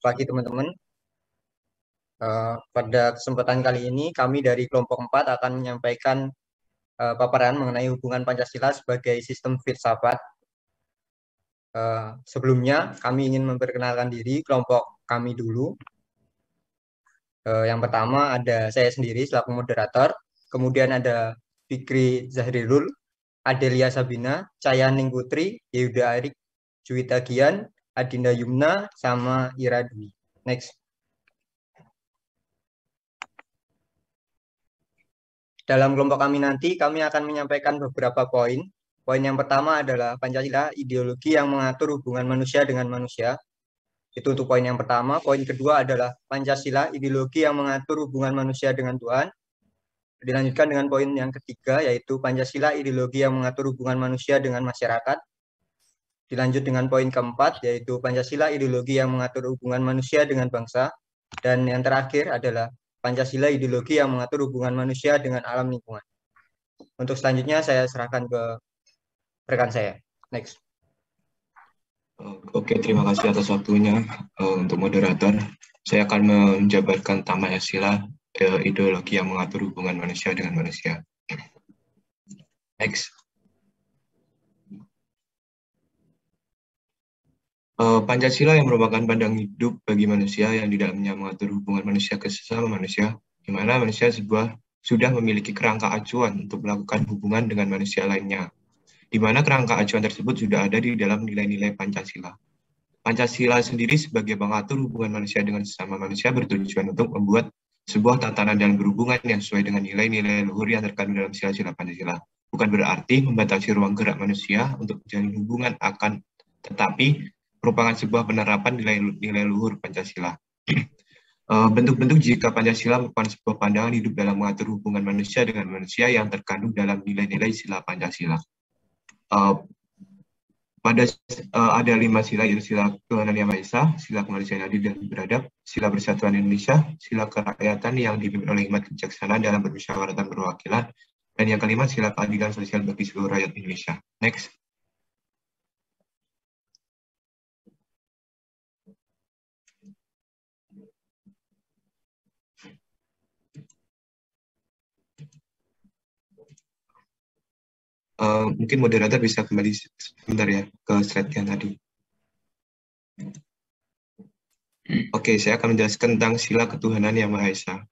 pagi teman-teman. Pada kesempatan kali ini kami dari kelompok 4 akan menyampaikan paparan mengenai hubungan Pancasila sebagai sistem filsafat. Sebelumnya kami ingin memperkenalkan diri kelompok kami dulu. Yang pertama ada saya sendiri selaku moderator, kemudian ada Fikri Zahrirul, Adelia Sabina, Cayaning Putri, Yehuda Arik, Juwita Gian, Adinda Yumna, sama Ira Dwi. Next. Dalam kelompok kami nanti, kami akan menyampaikan beberapa poin. Poin yang pertama adalah Pancasila, ideologi yang mengatur hubungan manusia dengan manusia. Itu untuk poin yang pertama. Poin kedua adalah Pancasila, ideologi yang mengatur hubungan manusia dengan Tuhan. Dilanjutkan dengan poin yang ketiga, yaitu Pancasila, ideologi yang mengatur hubungan manusia dengan masyarakat. Dilanjut dengan poin keempat, yaitu Pancasila, ideologi yang mengatur hubungan manusia dengan bangsa. Dan yang terakhir adalah Pancasila, ideologi yang mengatur hubungan manusia dengan alam lingkungan. Untuk selanjutnya saya serahkan ke rekan saya. Next. Oke, terima kasih atas waktunya untuk moderator. Saya akan menjabarkan Pancasila, ideologi yang mengatur hubungan manusia dengan manusia. Next. Pancasila yang merupakan pandangan hidup bagi manusia yang di dalamnya mengatur hubungan manusia ke sesama manusia, di mana manusia sudah memiliki kerangka acuan untuk melakukan hubungan dengan manusia lainnya, di mana kerangka acuan tersebut sudah ada di dalam nilai-nilai Pancasila. Pancasila sendiri sebagai pengatur hubungan manusia dengan sesama manusia bertujuan untuk membuat sebuah tatanan dan berhubungan yang sesuai dengan nilai-nilai luhur yang terkandung dalam sila-sila Pancasila. Bukan berarti membatasi ruang gerak manusia untuk menjalin hubungan tetapi merupakan sebuah penerapan nilai luhur Pancasila. Bentuk-bentuk jika Pancasila merupakan sebuah pandangan hidup dalam mengatur hubungan manusia dengan manusia yang terkandung dalam nilai-nilai sila Pancasila. Ada 5 sila, yaitu sila ketuhanan yang Maha Esa, sila kemanusiaan adil dan beradab, sila persatuan Indonesia, sila kerakyatan yang dipimpin oleh hikmat kebijaksanaan dalam bermusyawaratan perwakilan, dan yang kelima sila keadilan sosial bagi seluruh rakyat Indonesia. Next. Mungkin moderator bisa kembali sebentar ya ke slide yang tadi. Oke, saya akan menjelaskan tentang sila ketuhanan yang Maha Esa.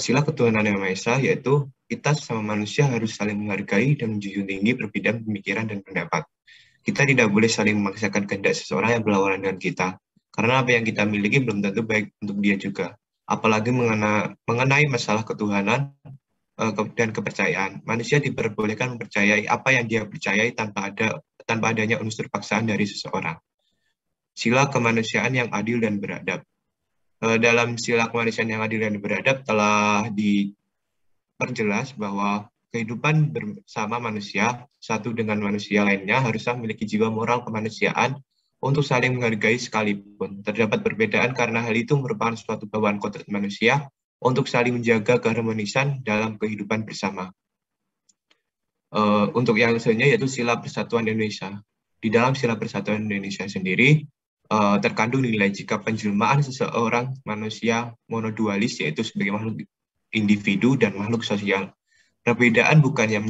Sila ketuhanan yang Maha Esa yaitu kita sesama manusia harus saling menghargai dan menjunjung tinggi perbedaan pemikiran dan pendapat. Kita tidak boleh saling memaksakan kehendak seseorang yang berlawanan dengan kita. Karena apa yang kita miliki belum tentu baik untuk dia juga. Apalagi mengenai masalah ketuhanan dan kepercayaan. Manusia diperbolehkan mempercayai apa yang dia percayai tanpa adanya unsur paksaan dari seseorang. Sila kemanusiaan yang adil dan beradab. Dalam sila kemanusiaan yang adil dan beradab telah diperjelas bahwa kehidupan bersama manusia, satu dengan manusia lainnya, haruslah memiliki jiwa moral kemanusiaan untuk saling menghargai sekalipun. Terdapat perbedaan karena hal itu merupakan suatu bawaan kodrat manusia untuk saling menjaga keharmonisan dalam kehidupan bersama. Untuk yang selanjutnya yaitu sila persatuan Indonesia. Di dalam sila persatuan Indonesia sendiri, terkandung nilai jika penjelmaan seseorang manusia monodualis, yaitu sebagai makhluk individu dan makhluk sosial. Perbedaan bukan yang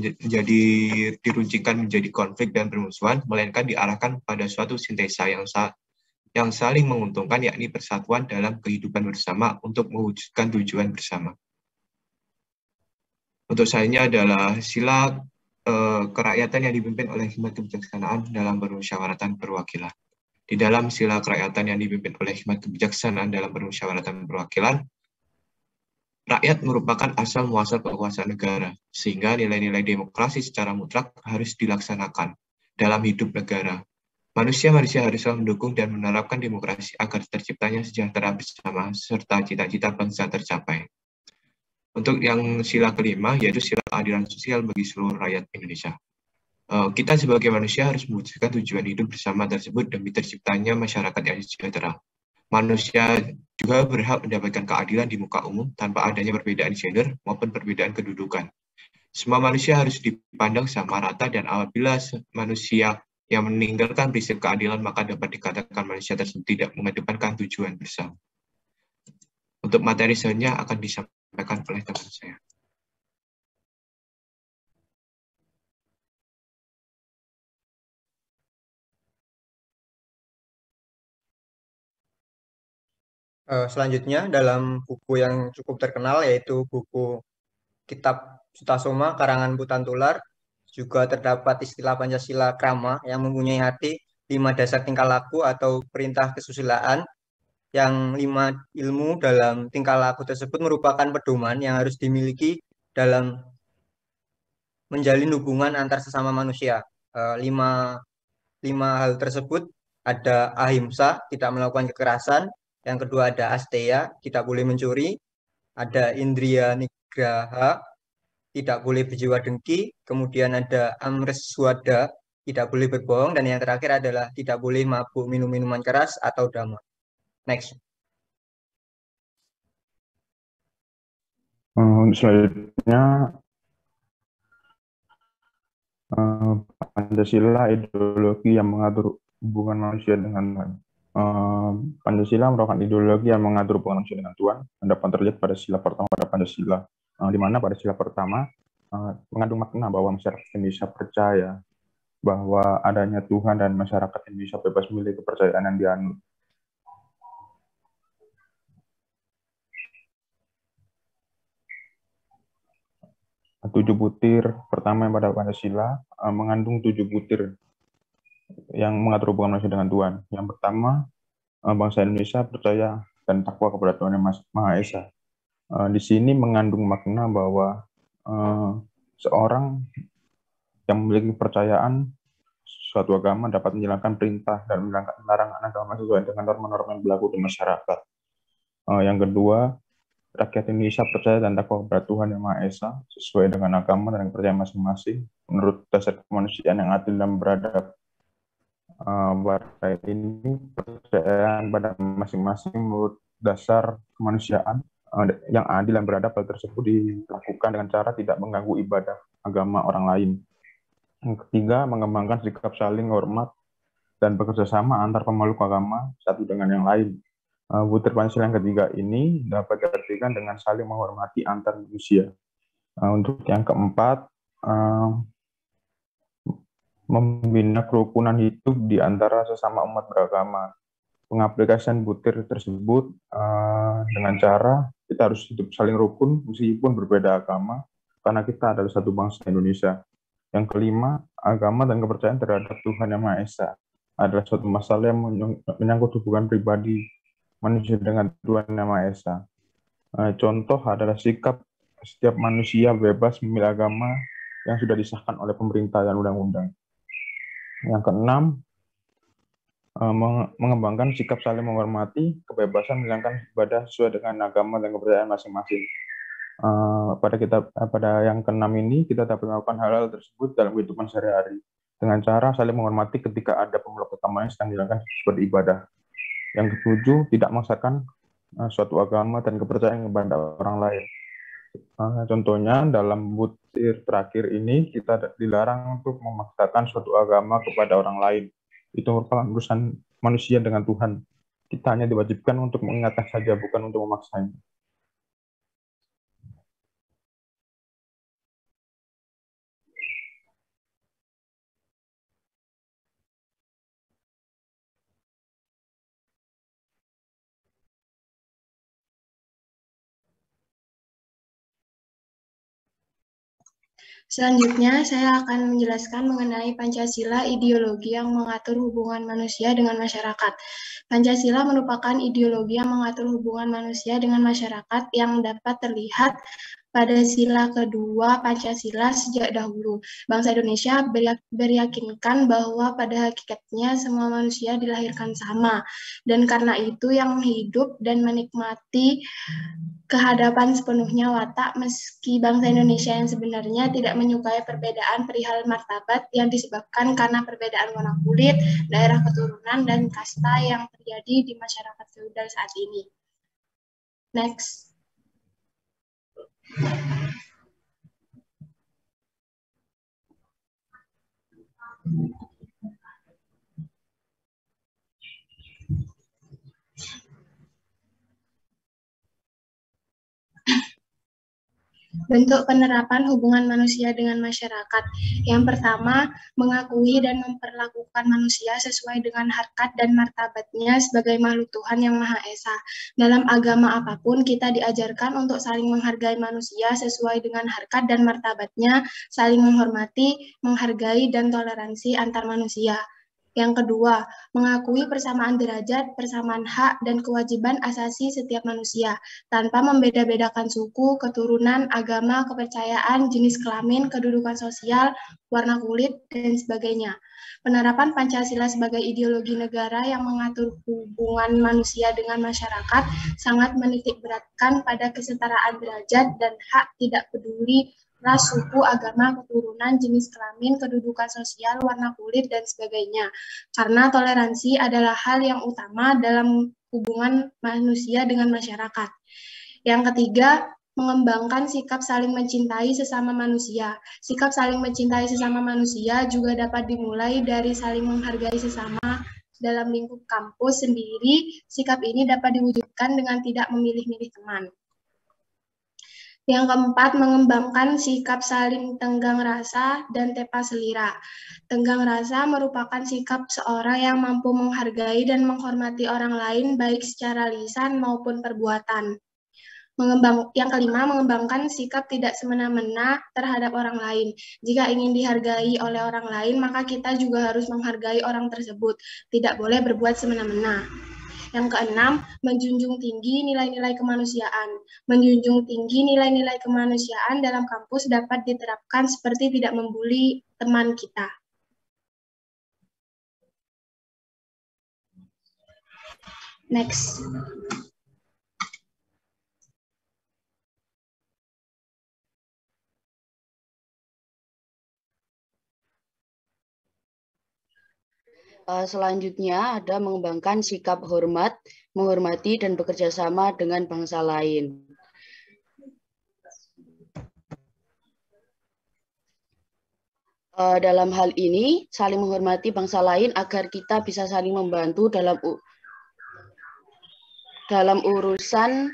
diruncingkan menjadi konflik dan permusuhan, melainkan diarahkan pada suatu sintesa yang saling menguntungkan, yakni persatuan dalam kehidupan bersama untuk mewujudkan tujuan bersama. Untuk selanjutnya adalah sila kerakyatan yang dipimpin oleh hikmat kebijaksanaan dalam bermusyawaratan perwakilan. Di dalam sila kerakyatan yang dipimpin oleh hikmat kebijaksanaan dalam bermusyawaratan perwakilan, rakyat merupakan asal muasal kekuasaan negara, sehingga nilai-nilai demokrasi secara mutlak harus dilaksanakan dalam hidup negara. Manusia haruslah mendukung dan menerapkan demokrasi agar terciptanya sejahtera bersama, serta cita-cita bangsa tercapai. Untuk yang sila kelima, yaitu sila keadilan sosial bagi seluruh rakyat Indonesia. Kita sebagai manusia harus mewujudkan tujuan hidup bersama tersebut demi terciptanya masyarakat yang sejahtera. Manusia juga berhak mendapatkan keadilan di muka umum tanpa adanya perbedaan gender maupun perbedaan kedudukan. Semua manusia harus dipandang sama rata dan apabila manusia yang meninggalkan prinsip keadilan maka dapat dikatakan manusia tersebut tidak mengedepankan tujuan bersama. Untuk materi selanjutnya akan disampaikan oleh teman saya. Selanjutnya dalam buku yang cukup terkenal yaitu buku Kitab Sutasoma karangan Putan Tular juga terdapat istilah Pancasila Krama yang mempunyai arti 5 dasar tingkah laku atau perintah kesusilaan yang 5 ilmu dalam tingkah laku tersebut merupakan pedoman yang harus dimiliki dalam menjalin hubungan antar sesama manusia. Lima, lima hal tersebut ada ahimsa, tidak melakukan kekerasan. Yang kedua ada asteya, tidak boleh mencuri. Ada indriya nigraha, tidak boleh berjiwa dengki. Kemudian ada amreswada, tidak boleh berbohong. Dan yang terakhir adalah tidak boleh mabuk minum minuman keras atau dama. Next. Selanjutnya, Pancasila ideologi yang mengatur hubungan manusia dengan Tuhan. Pancasila merupakan ideologi yang mengatur hubungan manusia dengan Tuhan, dapat terlihat pada sila pertama pada Pancasila, di mana pada sila pertama mengandung makna bahwa masyarakat Indonesia percaya bahwa adanya Tuhan dan masyarakat Indonesia bebas memilih kepercayaan yang dianut. Tujuh butir pertama yang pada Pancasila mengandung 7 butir yang mengatur hubungan manusia dengan Tuhan. Yang pertama, bangsa Indonesia percaya dan takwa kepada Tuhan Yang Maha Esa. Di sini mengandung makna bahwa seorang yang memiliki kepercayaan suatu agama dapat menjalankan perintah dan melarang agama sesuai dengan norma-norma yang berlaku di masyarakat. Yang kedua, rakyat Indonesia percaya dan takwa kepada Tuhan Yang Maha Esa sesuai dengan agama dan kepercayaan masing-masing menurut dasar kemanusiaan yang adil dan beradab. Pada ini kepercayaan pada masing-masing menurut dasar kemanusiaan yang adil dan beradab. Hal tersebut dilakukan dengan cara tidak mengganggu ibadah agama orang lain. Yang ketiga, mengembangkan sikap saling hormat dan bekerja sama antar pemeluk agama satu dengan yang lain. Butir Pancasila yang ketiga ini dapat diartikan dengan saling menghormati antar manusia. Untuk yang keempat, membina kerukunan hidup di antara sesama umat beragama. Pengaplikasian butir tersebut dengan cara kita harus hidup saling rukun meskipun berbeda agama, karena kita adalah satu bangsa Indonesia. Yang kelima, agama dan kepercayaan terhadap Tuhan Yang Maha Esa adalah suatu masalah yang menyangkut hubungan pribadi manusia dengan Tuhan Yang Maha Esa. Contoh adalah sikap setiap manusia bebas memilih agama yang sudah disahkan oleh pemerintah dan undang-undang. Yang keenam, mengembangkan sikap saling menghormati, kebebasan menjalankan ibadah sesuai dengan agama dan kepercayaan masing-masing. Pada yang keenam ini, kita dapat melakukan hal-hal tersebut dalam kehidupan sehari-hari dengan cara saling menghormati ketika ada pemeluk agama yang sedang menjalankan seperti ibadah. Yang ketujuh, tidak memaksakan suatu agama dan kepercayaan kepada orang lain. Contohnya dalam butir terakhir ini kita dilarang untuk memaksakan suatu agama kepada orang lain. Itu merupakan urusan manusia dengan Tuhan. Kita hanya diwajibkan untuk mengingatkan saja, bukan untuk memaksanya. Selanjutnya, saya akan menjelaskan mengenai Pancasila, ideologi yang mengatur hubungan manusia dengan masyarakat. Pancasila merupakan ideologi yang mengatur hubungan manusia dengan masyarakat yang dapat terlihat pada sila kedua Pancasila sejak dahulu. Bangsa Indonesia beryakinkan bahwa pada hakikatnya semua manusia dilahirkan sama, dan karena itu yang hidup dan menikmati kehadapan sepenuhnya watak, meski bangsa Indonesia yang sebenarnya tidak menyukai perbedaan perihal martabat yang disebabkan karena perbedaan warna kulit, daerah keturunan, dan kasta yang terjadi di masyarakat feodal saat ini. Next. Bentuk penerapan hubungan manusia dengan masyarakat. Yang pertama, mengakui dan memperlakukan manusia sesuai dengan harkat dan martabatnya sebagai makhluk Tuhan yang Maha Esa. Dalam agama apapun, kita diajarkan untuk saling menghargai manusia sesuai dengan harkat dan martabatnya, saling menghormati, menghargai, dan toleransi antar manusia. Yang kedua, mengakui persamaan derajat, persamaan hak, dan kewajiban asasi setiap manusia, tanpa membeda-bedakan suku, keturunan, agama, kepercayaan, jenis kelamin, kedudukan sosial, warna kulit, dan sebagainya. Penerapan Pancasila sebagai ideologi negara yang mengatur hubungan manusia dengan masyarakat sangat menitik beratkan pada kesetaraan derajat dan hak tidak peduli ras, suku, agama, keturunan, jenis kelamin, kedudukan sosial, warna kulit, dan sebagainya. Karena toleransi adalah hal yang utama dalam hubungan manusia dengan masyarakat. Yang ketiga, mengembangkan sikap saling mencintai sesama manusia. Sikap saling mencintai sesama manusia juga dapat dimulai dari saling menghargai sesama. Dalam lingkup kampus sendiri, sikap ini dapat diwujudkan dengan tidak memilih-milih teman. Yang keempat, mengembangkan sikap saling tenggang rasa dan tepa selira. Tenggang rasa merupakan sikap seorang yang mampu menghargai dan menghormati orang lain baik secara lisan maupun perbuatan. Yang kelima, mengembangkan sikap tidak semena-mena terhadap orang lain. Jika ingin dihargai oleh orang lain, maka kita juga harus menghargai orang tersebut. Tidak boleh berbuat semena-mena. Yang keenam, menjunjung tinggi nilai-nilai kemanusiaan. Menjunjung tinggi nilai-nilai kemanusiaan dalam kampus dapat diterapkan seperti tidak membuli teman kita. Next. Selanjutnya ada mengembangkan sikap hormat, menghormati, dan bekerja sama dengan bangsa lain. Dalam hal ini, saling menghormati bangsa lain agar kita bisa saling membantu dalam urusan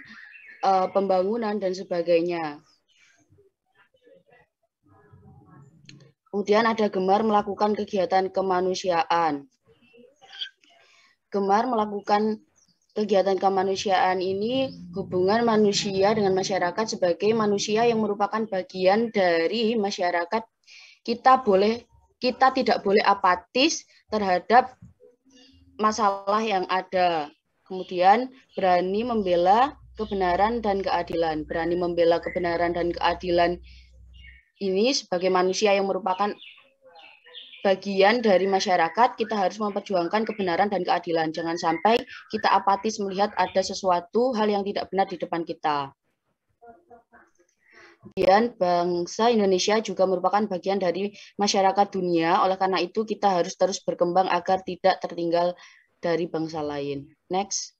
pembangunan dan sebagainya. Kemudian ada gemar melakukan kegiatan kemanusiaan. Gemar melakukan kegiatan kemanusiaan ini hubungan manusia dengan masyarakat sebagai manusia yang merupakan bagian dari masyarakat. Kita tidak boleh apatis terhadap masalah yang ada. Kemudian berani membela kebenaran dan keadilan. Berani membela kebenaran dan keadilan ini sebagai manusia yang merupakan bagian dari masyarakat, kita harus memperjuangkan kebenaran dan keadilan. Jangan sampai kita apatis melihat ada sesuatu hal yang tidak benar di depan kita. Kemudian bangsa Indonesia juga merupakan bagian dari masyarakat dunia, oleh karena itu kita harus terus berkembang agar tidak tertinggal dari bangsa lain. Next.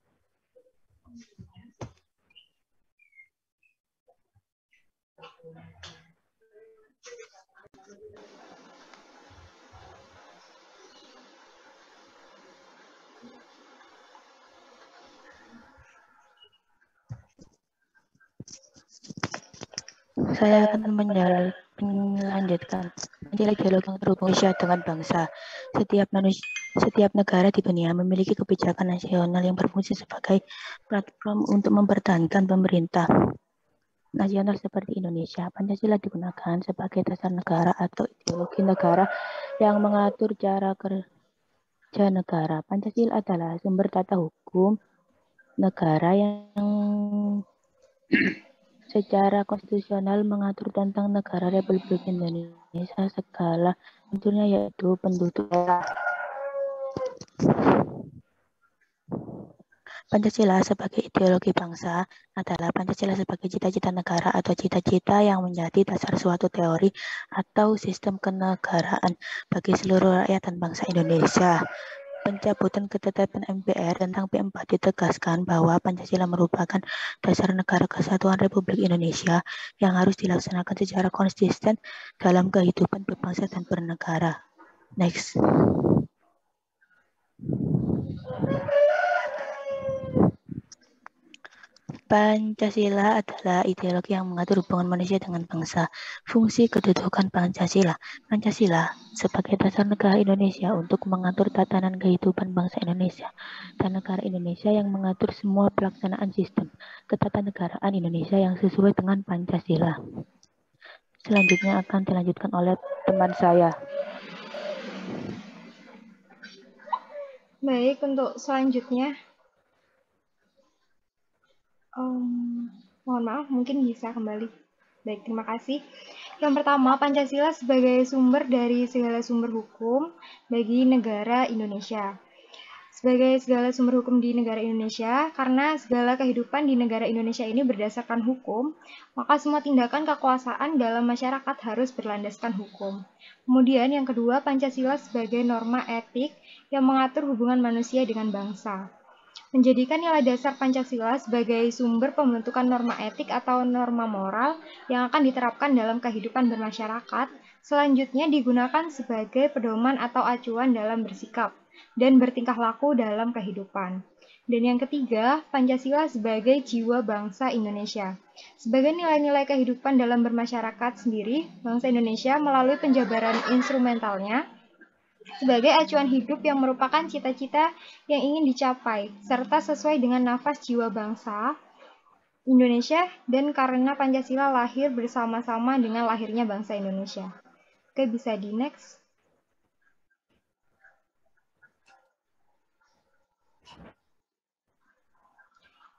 Saya akan melanjutkan ideologi yang terhubung dengan bangsa. Setiap negara di dunia memiliki kebijakan nasional yang berfungsi sebagai platform untuk mempertahankan pemerintah nasional seperti Indonesia. Pancasila digunakan sebagai dasar negara atau ideologi negara yang mengatur cara kerja negara. Pancasila adalah sumber tata hukum negara yang secara konstitusional mengatur tentang negara Republik Indonesia segala bentuknya, yaitu penduduk. Pancasila sebagai ideologi bangsa adalah Pancasila sebagai cita-cita negara atau cita-cita yang menjadi dasar suatu teori atau sistem kenegaraan bagi seluruh rakyat dan bangsa Indonesia. Pencabutan ketetapan MPR tentang P4 ditegaskan bahwa Pancasila merupakan dasar negara kesatuan Republik Indonesia yang harus dilaksanakan secara konsisten dalam kehidupan berbangsa dan bernegara. Next. Pancasila adalah ideologi yang mengatur hubungan manusia dengan bangsa. Fungsi kedudukan Pancasila. Pancasila sebagai dasar negara Indonesia untuk mengatur tatanan kehidupan bangsa Indonesia dan negara Indonesia yang mengatur semua pelaksanaan sistem ketatanegaraan Indonesia yang sesuai dengan Pancasila. Selanjutnya akan dilanjutkan oleh teman saya. Baik, untuk selanjutnya, mohon maaf, mungkin bisa kembali. Baik, terima kasih. Yang pertama, Pancasila sebagai sumber dari segala sumber hukum bagi negara Indonesia. Sebagai segala sumber hukum di negara Indonesia, karena segala kehidupan di negara Indonesia ini berdasarkan hukum, maka semua tindakan kekuasaan dalam masyarakat harus berlandaskan hukum. Kemudian yang kedua, Pancasila sebagai norma etik yang mengatur hubungan manusia dengan bangsa. Menjadikan nilai dasar Pancasila sebagai sumber pembentukan norma etik atau norma moral yang akan diterapkan dalam kehidupan bermasyarakat, selanjutnya digunakan sebagai pedoman atau acuan dalam bersikap dan bertingkah laku dalam kehidupan. Dan yang ketiga, Pancasila sebagai jiwa bangsa Indonesia. Sebagai nilai-nilai kehidupan dalam bermasyarakat sendiri, bangsa Indonesia melalui penjabaran instrumentalnya sebagai acuan hidup yang merupakan cita-cita yang ingin dicapai, serta sesuai dengan nafas jiwa bangsa Indonesia, dan karena Pancasila lahir bersama-sama dengan lahirnya bangsa Indonesia. Oke, bisa di next.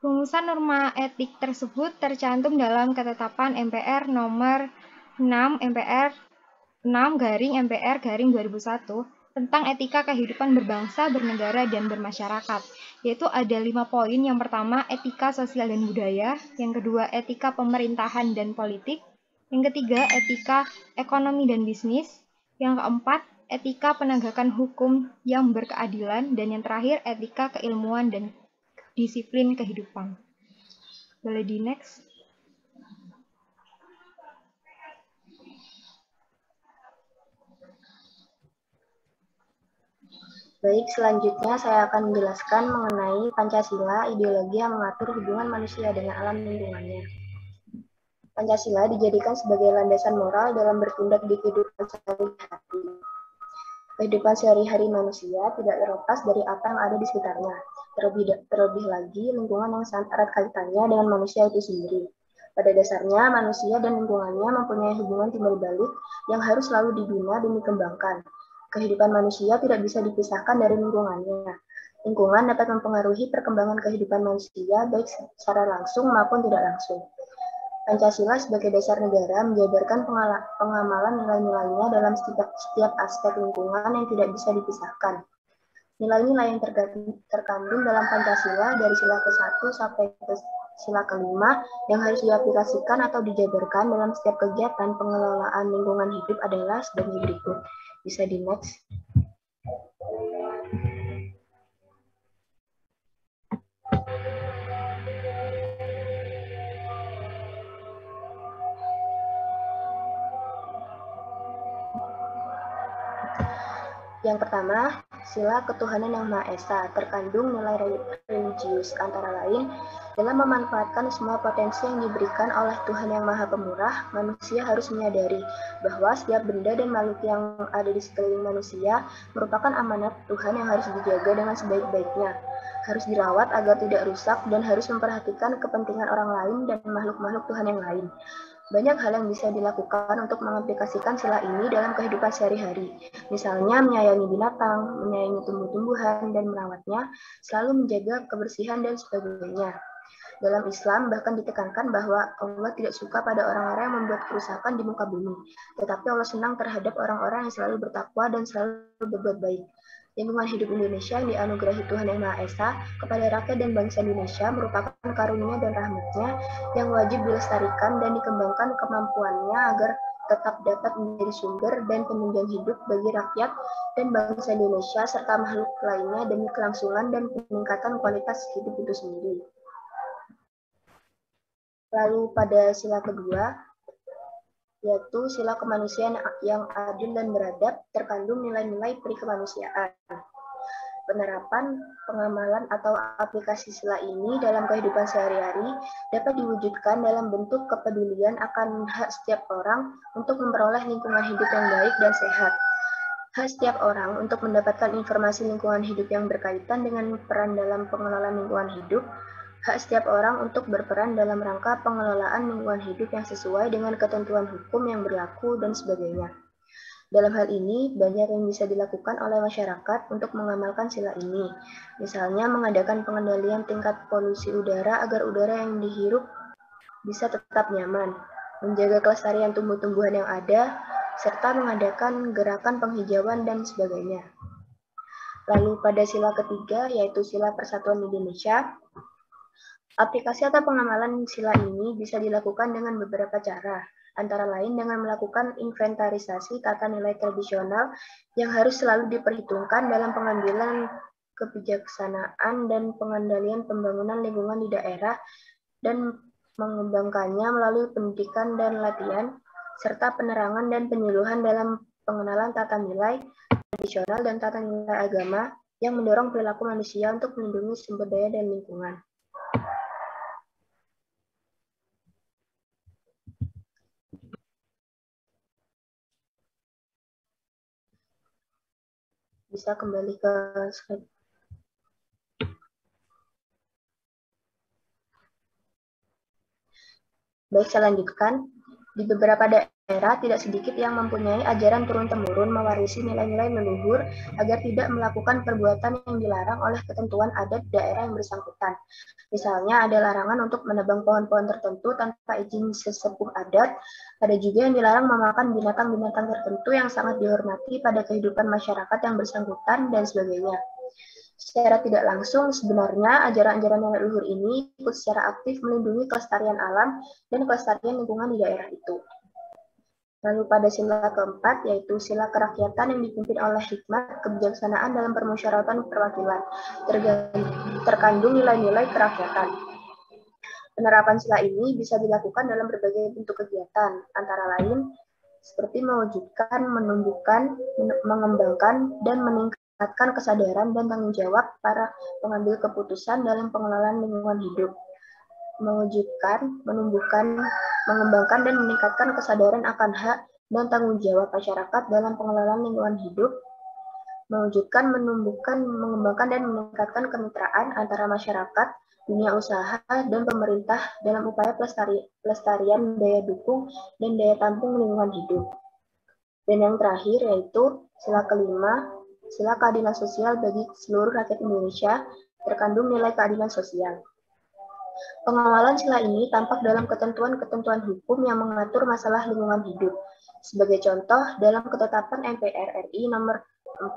Rumusan norma etik tersebut tercantum dalam ketetapan MPR nomor 6 MPR 6/MPR/2001 tentang etika kehidupan berbangsa, bernegara, dan bermasyarakat, yaitu ada 5 poin. Yang pertama, etika sosial dan budaya. Yang kedua, etika pemerintahan dan politik. Yang ketiga, etika ekonomi dan bisnis. Yang keempat, etika penegakan hukum yang berkeadilan. Dan yang terakhir, etika keilmuan dan disiplin kehidupan. Boleh di next. Baik, selanjutnya saya akan menjelaskan mengenai Pancasila, ideologi yang mengatur hubungan manusia dengan alam lingkungannya. Pancasila dijadikan sebagai landasan moral dalam bertindak di kehidupan sehari-hari. Kehidupan sehari-hari manusia tidak terlepas dari apa yang ada di sekitarnya. Terlebih lagi, lingkungan yang sangat erat kaitannya dengan manusia itu sendiri. Pada dasarnya, manusia dan lingkungannya mempunyai hubungan timbal balik yang harus selalu dibina dan dikembangkan. Kehidupan manusia tidak bisa dipisahkan dari lingkungannya. Lingkungan dapat mempengaruhi perkembangan kehidupan manusia baik secara langsung maupun tidak langsung. Pancasila sebagai dasar negara menjabarkan pengamalan nilai-nilainya dalam setiap aspek lingkungan yang tidak bisa dipisahkan. Nilai-nilai yang terkandung dalam Pancasila dari sila ke-1 sampai ke sila ke-5 yang harus diaplikasikan atau dijabarkan dalam setiap kegiatan pengelolaan lingkungan hidup adalah sebagai berikut. Bisa di next. Yang pertama, sila ketuhanan yang Maha Esa, terkandung nilai religius, antara lain, dalam memanfaatkan semua potensi yang diberikan oleh Tuhan yang Maha Pemurah, manusia harus menyadari bahwa setiap benda dan makhluk yang ada di sekeliling manusia merupakan amanat Tuhan yang harus dijaga dengan sebaik-baiknya, harus dirawat agar tidak rusak, dan harus memperhatikan kepentingan orang lain dan makhluk-makhluk Tuhan yang lain. Banyak hal yang bisa dilakukan untuk mengaplikasikan sila ini dalam kehidupan sehari-hari. Misalnya menyayangi binatang, menyayangi tumbuh-tumbuhan, dan merawatnya, selalu menjaga kebersihan, dan sebagainya. Dalam Islam bahkan ditekankan bahwa Allah tidak suka pada orang-orang yang membuat kerusakan di muka bumi, tetapi Allah senang terhadap orang-orang yang selalu bertakwa dan selalu berbuat baik. Lingkungan hidup Indonesia yang dianugerahi Tuhan Yang Maha Esa kepada rakyat dan bangsa Indonesia merupakan karunia dan rahmat-Nya yang wajib dilestarikan dan dikembangkan kemampuannya agar tetap dapat menjadi sumber dan penunjang hidup bagi rakyat dan bangsa Indonesia serta makhluk lainnya demi kelangsungan dan peningkatan kualitas hidup itu sendiri. Lalu pada sila kedua, yaitu sila kemanusiaan yang adil dan beradab, terkandung nilai-nilai perikemanusiaan. Penerapan, pengamalan, atau aplikasi sila ini dalam kehidupan sehari-hari dapat diwujudkan dalam bentuk kepedulian akan hak setiap orang untuk memperoleh lingkungan hidup yang baik dan sehat. Hak setiap orang untuk mendapatkan informasi lingkungan hidup yang berkaitan dengan peran dalam pengelolaan lingkungan hidup, hak setiap orang untuk berperan dalam rangka pengelolaan lingkungan hidup yang sesuai dengan ketentuan hukum yang berlaku, dan sebagainya. Dalam hal ini, banyak yang bisa dilakukan oleh masyarakat untuk mengamalkan sila ini. Misalnya, mengadakan pengendalian tingkat polusi udara agar udara yang dihirup bisa tetap nyaman, menjaga kelestarian tumbuh-tumbuhan yang ada, serta mengadakan gerakan penghijauan dan sebagainya. Lalu pada sila ketiga, yaitu sila Persatuan Indonesia, aplikasi atau pengamalan sila ini bisa dilakukan dengan beberapa cara, antara lain dengan melakukan inventarisasi tata nilai tradisional yang harus selalu diperhitungkan dalam pengambilan kebijaksanaan dan pengendalian pembangunan lingkungan di daerah, dan mengembangkannya melalui pendidikan dan latihan, serta penerangan dan penyuluhan dalam pengenalan tata nilai tradisional dan tata nilai agama yang mendorong perilaku manusia untuk melindungi sumber daya dan lingkungan. Bisa kembali ke slide. Baik, saya lanjutkan. Di beberapa daerah, tidak sedikit yang mempunyai ajaran turun-temurun mewarisi nilai-nilai leluhur agar tidak melakukan perbuatan yang dilarang oleh ketentuan adat daerah yang bersangkutan. Misalnya, ada larangan untuk menebang pohon-pohon tertentu tanpa izin sesepuh adat. Ada juga yang dilarang memakan binatang-binatang tertentu yang sangat dihormati pada kehidupan masyarakat yang bersangkutan, dan sebagainya. Secara tidak langsung, sebenarnya ajaran-ajaran yang leluhur ini ikut secara aktif melindungi kelestarian alam dan kelestarian lingkungan di daerah itu. Lalu pada sila keempat, yaitu sila kerakyatan yang dipimpin oleh hikmat kebijaksanaan dalam permusyawaratan perwakilan, terkandung nilai-nilai kerakyatan. Penerapan sila ini bisa dilakukan dalam berbagai bentuk kegiatan, antara lain seperti mewujudkan, menumbuhkan, mengembangkan, dan meningkatkan kesadaran dan tanggung jawab para pengambil keputusan dalam pengelolaan lingkungan hidup. Mewujudkan, menumbuhkan, mengembangkan, dan meningkatkan kesadaran akan hak dan tanggung jawab masyarakat dalam pengelolaan lingkungan hidup. Mewujudkan, menumbuhkan, mengembangkan, dan meningkatkan kemitraan antara masyarakat, dunia usaha, dan pemerintah dalam upaya pelestarian daya dukung dan daya tampung lingkungan hidup. Dan yang terakhir yaitu sila kelima, sila keadilan sosial bagi seluruh rakyat Indonesia, terkandung nilai keadilan sosial. Pengawalan sila ini tampak dalam ketentuan-ketentuan hukum yang mengatur masalah lingkungan hidup. Sebagai contoh, dalam ketetapan MPR RI nomor 4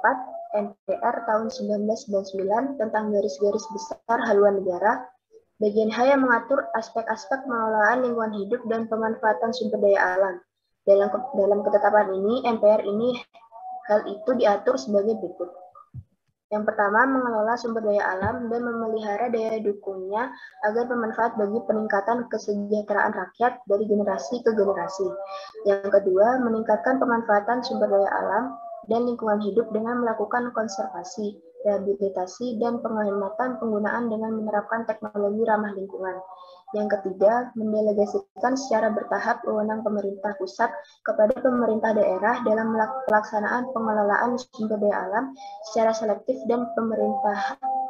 MPR tahun 1999 tentang garis-garis besar haluan negara, bagian H yang mengatur aspek-aspek pengelolaan lingkungan hidup dan pemanfaatan sumber daya alam. Dalam ketetapan ini, MPR ini hal itu diatur sebagai berikut. Yang pertama, mengelola sumber daya alam dan memelihara daya dukungnya agar bermanfaat bagi peningkatan kesejahteraan rakyat dari generasi ke generasi. Yang kedua, meningkatkan pemanfaatan sumber daya alam dan lingkungan hidup dengan melakukan konservasi, rehabilitasi, dan penghematan penggunaan dengan menerapkan teknologi ramah lingkungan. Yang ketiga, mendelegasikan secara bertahap wewenang pemerintah pusat kepada pemerintah daerah dalam pelaksanaan pengelolaan sumber daya alam secara selektif dan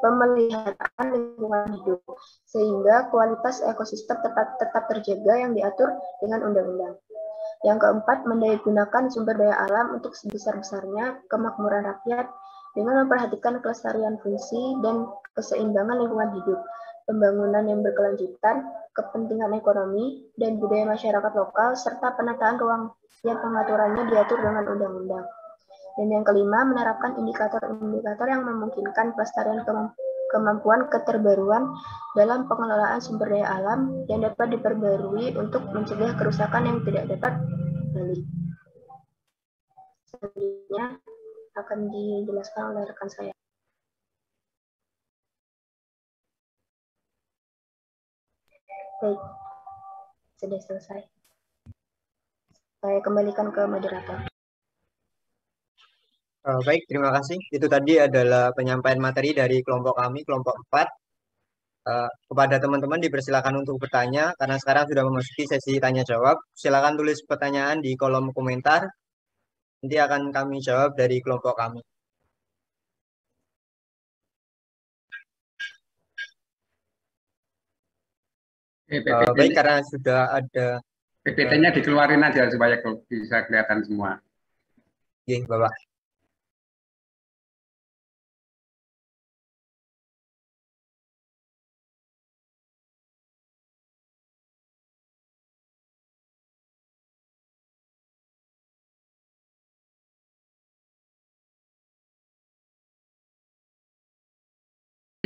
pemeliharaan lingkungan hidup, sehingga kualitas ekosistem tetap terjaga yang diatur dengan undang-undang. Yang keempat, mendayagunakan sumber daya alam untuk sebesar-besarnya kemakmuran rakyat dengan memperhatikan kelestarian fungsi dan keseimbangan lingkungan hidup, pembangunan yang berkelanjutan, kepentingan ekonomi dan budaya masyarakat lokal, serta penataan ruang yang pengaturannya diatur dengan undang-undang. Dan yang kelima, menerapkan indikator-indikator yang memungkinkan pelestarian kemampuan keterbaruan dalam pengelolaan sumber daya alam yang dapat diperbarui untuk mencegah kerusakan yang tidak dapat balik. Selanjutnya akan dijelaskan oleh rekan saya. Baik, sudah selesai. Saya kembalikan ke moderator. Baik, terima kasih. Itu tadi adalah penyampaian materi dari kelompok kami, kelompok 4. Kepada teman-teman dipersilakan untuk bertanya, karena sekarang sudah memasuki sesi tanya-jawab. Silakan tulis pertanyaan di kolom komentar, nanti akan kami jawab dari kelompok kami. Baik, karena sudah ada PPT-nya dikeluarin aja supaya bisa kelihatan semua. Oke, Bapak.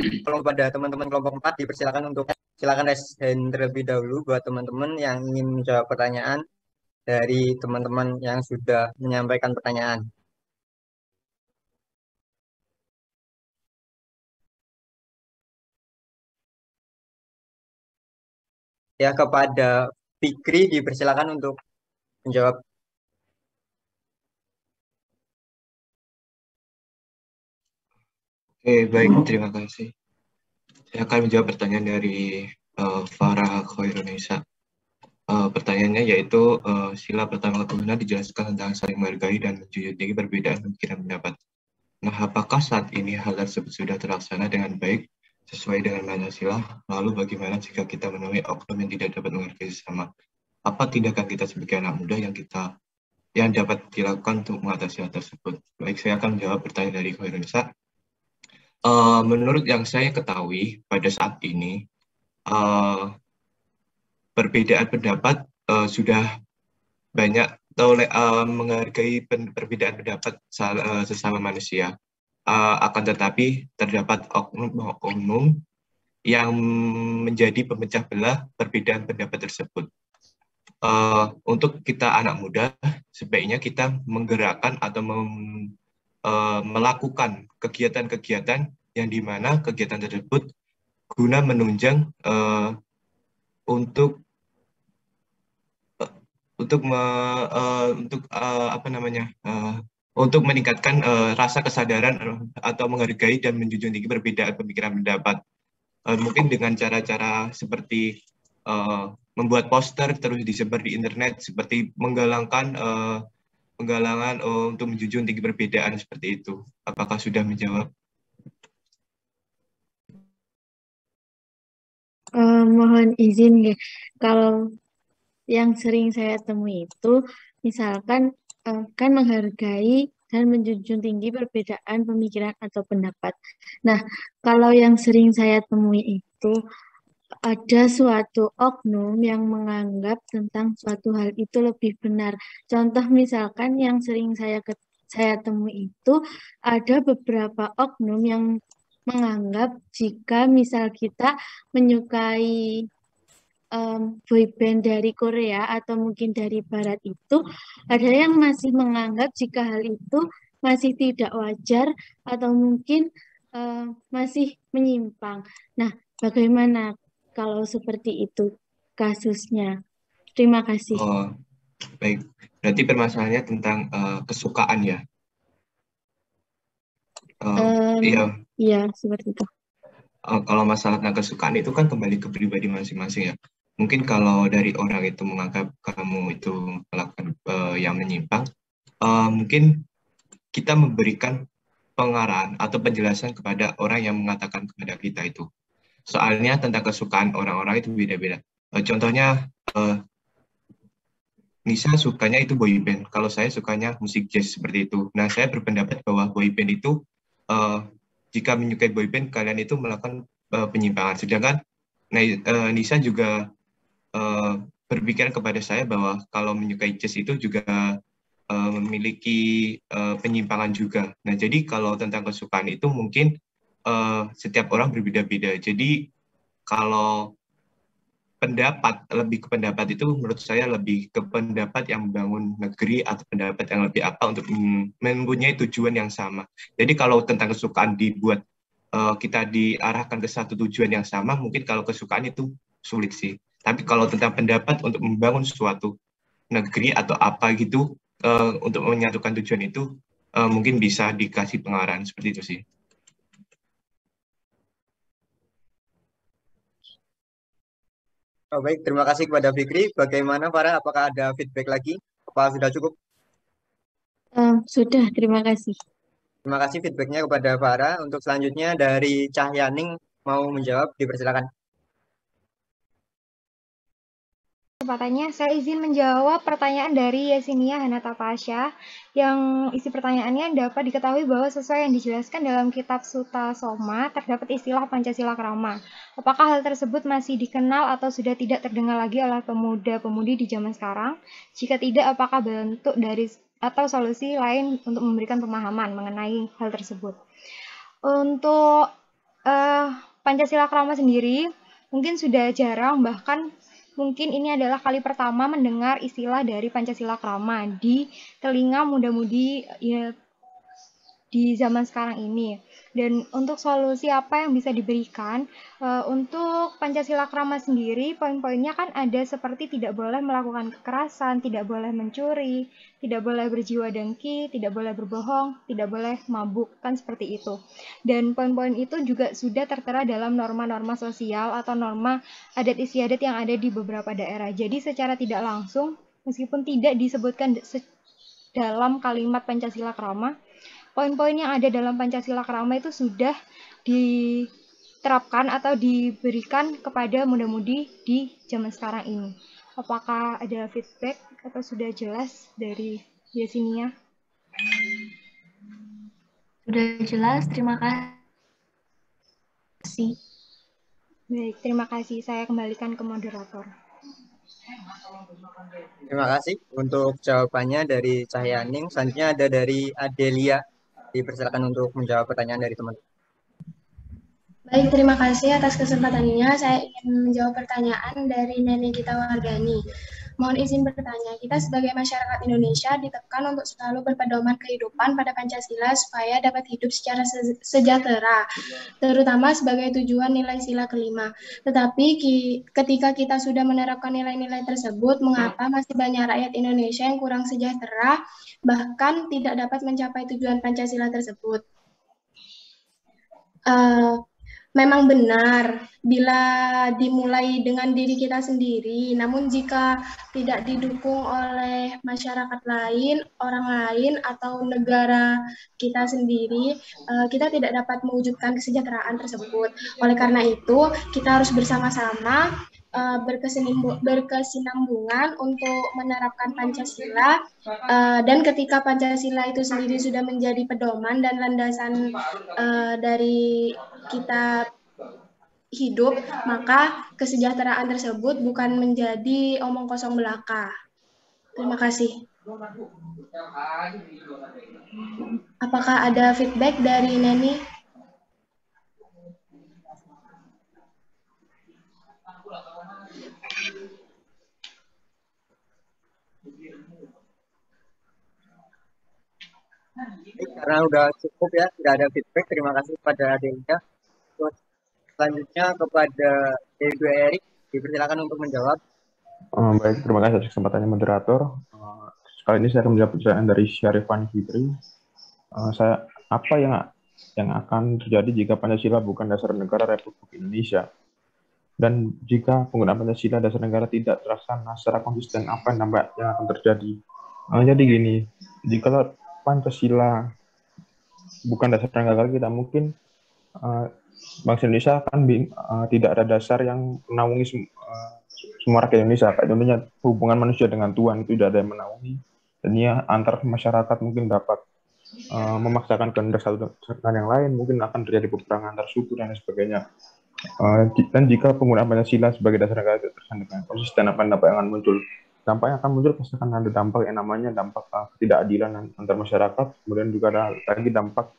Kalau pada teman-teman kelompok 4 dipersilakan untuk silakan raise hand terlebih dahulu buat teman-teman yang ingin menjawab pertanyaan dari teman-teman yang sudah menyampaikan pertanyaan. Ya, kepada Fikri dipersilakan untuk menjawab. Oke, baik, terima kasih. Saya akan menjawab pertanyaan dari Farah Khairunisa. Pertanyaannya yaitu sila pertama ketuhanan dijelaskan tentang saling menghargai dan menjunjung tinggi perbedaan pemikiran pendapat. Nah, apakah saat ini hal tersebut sudah terlaksana dengan baik sesuai dengan Pancasila? Lalu bagaimana jika kita menemui oknum yang tidak dapat menghargai sesama? Apa tindakan kita sebagai anak muda yang dapat dilakukan untuk mengatasi hal tersebut? Baik, saya akan menjawab pertanyaan dari Khairunisa. Menurut yang saya ketahui pada saat ini, perbedaan pendapat sudah banyak menghargai perbedaan pendapat sesama manusia. Akan tetapi terdapat oknum-oknum yang menjadi pemecah belah perbedaan pendapat tersebut. Untuk kita anak muda, sebaiknya kita menggerakkan atau melakukan kegiatan-kegiatan yang dimana kegiatan tersebut guna menunjang untuk meningkatkan rasa kesadaran atau menghargai dan menjunjung tinggi perbedaan pemikiran pendapat. Mungkin dengan cara-cara seperti membuat poster terus disebar di internet, seperti menggalangkan untuk menjunjung tinggi perbedaan seperti itu. Apakah sudah menjawab? Mohon izin ya, kalau yang sering saya temui itu misalkan kan menghargai dan menjunjung tinggi perbedaan pemikiran atau pendapat. Nah, kalau yang sering saya temui itu ada suatu oknum yang menganggap tentang suatu hal itu lebih benar. Contoh misalkan yang sering saya temui itu ada beberapa oknum yang menganggap jika misal kita menyukai boyband dari Korea atau mungkin dari Barat itu, ada yang masih menganggap jika hal itu masih tidak wajar atau mungkin masih menyimpang. Nah, bagaimana kalau seperti itu kasusnya? Terima kasih. Baik, berarti permasalahannya tentang kesukaan ya? Iya, seperti itu. Kalau masalah tentang kesukaan itu kan kembali ke pribadi masing-masing ya. Mungkin kalau dari orang itu menganggap kamu itu melakukan yang menyimpang, mungkin kita memberikan pengarahan atau penjelasan kepada orang yang mengatakan kepada kita itu. Soalnya tentang kesukaan orang-orang itu beda-beda. Contohnya, Nisa sukanya itu boyband, kalau saya sukanya musik jazz seperti itu. Nah, saya berpendapat bahwa boyband itu jika menyukai boyband, kalian itu melakukan penyimpangan. Sedangkan Nisa juga berpikiran kepada saya bahwa kalau menyukai jazz itu juga memiliki penyimpangan juga. Nah, jadi kalau tentang kesukaan itu mungkin setiap orang berbeda-beda. Jadi kalau lebih ke pendapat itu menurut saya lebih ke pendapat yang membangun negeri atau pendapat yang lebih apa untuk mempunyai tujuan yang sama. Jadi kalau tentang kesukaan dibuat kita diarahkan ke satu tujuan yang sama, mungkin kalau kesukaan itu sulit sih. Tapi kalau tentang pendapat untuk membangun sesuatu negeri atau apa gitu untuk menyatukan tujuan itu mungkin bisa dikasih pengarahan seperti itu sih. Oh, baik, terima kasih kepada Fikri. Bagaimana Farah? Apakah ada feedback lagi? Apa sudah cukup? Sudah, terima kasih. Terima kasih feedbacknya kepada Farah. Untuk selanjutnya dari Cahyaning mau menjawab, dipersilakan. Kesempatannya, saya izin menjawab pertanyaan dari Yesinia Hanata Pasha yang isi pertanyaannya dapat diketahui bahwa sesuai yang dijelaskan dalam kitab Sutta Soma terdapat istilah Pancasila Krama. Apakah hal tersebut masih dikenal atau sudah tidak terdengar lagi oleh pemuda-pemudi di zaman sekarang? Jika tidak, apakah bentuk dari atau solusi lain untuk memberikan pemahaman mengenai hal tersebut? Untuk Pancasila Krama sendiri mungkin sudah jarang, bahkan mungkin ini adalah kali pertama mendengar istilah dari Pancasila Krama di telinga muda-mudi ya, di zaman sekarang ini. Dan untuk solusi apa yang bisa diberikan untuk Pancasila Krama sendiri, poin-poinnya kan ada seperti tidak boleh melakukan kekerasan, tidak boleh mencuri, tidak boleh berjiwa dengki, tidak boleh berbohong, tidak boleh mabuk, kan seperti itu. Dan poin-poin itu juga sudah tertera dalam norma-norma sosial atau norma adat istiadat yang ada di beberapa daerah. Jadi secara tidak langsung, meskipun tidak disebutkan dalam kalimat Pancasila Krama, poin-poin yang ada dalam Pancasila Krama itu sudah diterapkan atau diberikan kepada muda-mudi di zaman sekarang ini. Apakah ada feedback atau sudah jelas dari Yesinia? Sudah jelas, terima kasih. Baik, terima kasih. Saya kembalikan ke moderator. Terima kasih untuk jawabannya dari Cahyaning. Selanjutnya ada dari Adelia. Dipersilakan untuk menjawab pertanyaan dari teman. Baik, terima kasih atas kesempatannya. Saya ingin menjawab pertanyaan dari Neni Gita Wardani. Mohon izin bertanya, kita sebagai masyarakat Indonesia ditekan untuk selalu berpedoman kehidupan pada Pancasila supaya dapat hidup secara sejahtera, terutama sebagai tujuan nilai sila kelima. Tetapi ketika kita sudah menerapkan nilai-nilai tersebut, mengapa masih banyak rakyat Indonesia yang kurang sejahtera, bahkan tidak dapat mencapai tujuan Pancasila tersebut? Memang benar bila dimulai dengan diri kita sendiri, namun jika tidak didukung oleh masyarakat lain, orang lain, atau negara kita sendiri, kita tidak dapat mewujudkan kesejahteraan tersebut. Oleh karena itu, kita harus bersama-sama berkesinambungan untuk menerapkan Pancasila, dan ketika Pancasila itu sendiri sudah menjadi pedoman dan landasan dari kita hidup, maka kesejahteraan tersebut bukan menjadi omong kosong belaka. Terima kasih. Apakah ada feedback dari Neni? Karena udah cukup ya, tidak ada feedback. Terima kasih kepada Adelia. Terus selanjutnya kepada Edo Erik, dipersilakan untuk menjawab. Baik, terima kasih atas kesempatannya moderator. Kali ini saya akan menjawab pertanyaan dari Syarifani Fitri. Apa yang akan terjadi jika Pancasila bukan dasar negara Republik Indonesia? Dan jika penggunaan Pancasila dasar negara tidak terlaksana secara konsisten, apa yang akan terjadi? Jadi gini, jika Pancasila bukan dasar negara kita, mungkin bangsa Indonesia akan tidak ada dasar yang menaungi semua rakyat Indonesia. Kayak contohnya hubungan manusia dengan Tuhan itu tidak ada yang menaungi. Dan ya antar masyarakat mungkin dapat memaksakan kehendak satu dengan yang lain, mungkin akan terjadi peperangan antar suku dan sebagainya. Dan jika penggunaan Pancasila sebagai dasar negara tidak terlaksana konsisten, apa dampak yang akan muncul? Dampak yang akan muncul pasti akan ada dampak yang namanya dampak ketidakadilan antar masyarakat. Kemudian juga ada lagi dampak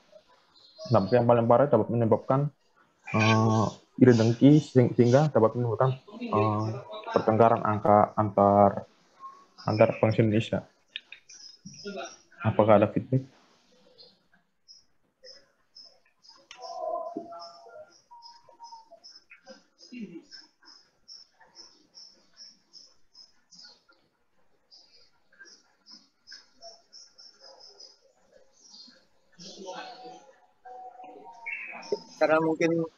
yang paling parah dapat menyebabkan iri dengki sehingga dapat menimbulkan pertengkaran antar bangsa Indonesia. Apakah ada feedback? karena mungkin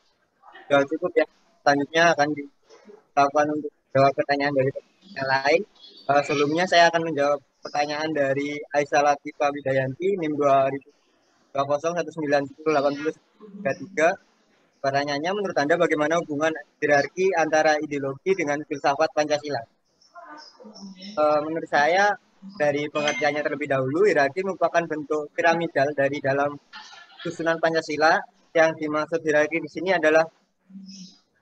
sudah cukup ya. Selanjutnya akan dilakukan untuk jawab pertanyaan dari yang lain. Sebelumnya saya akan menjawab pertanyaan dari Aisyah Latifah Widayanti, NIM 2019108033. Pertanyaannya, menurut Anda bagaimana hubungan hierarki antara ideologi dengan filsafat Pancasila? Menurut saya, dari pengertiannya terlebih dahulu, hierarki merupakan bentuk piramidal dari dalam susunan Pancasila. Yang dimaksud hierarki di sini adalah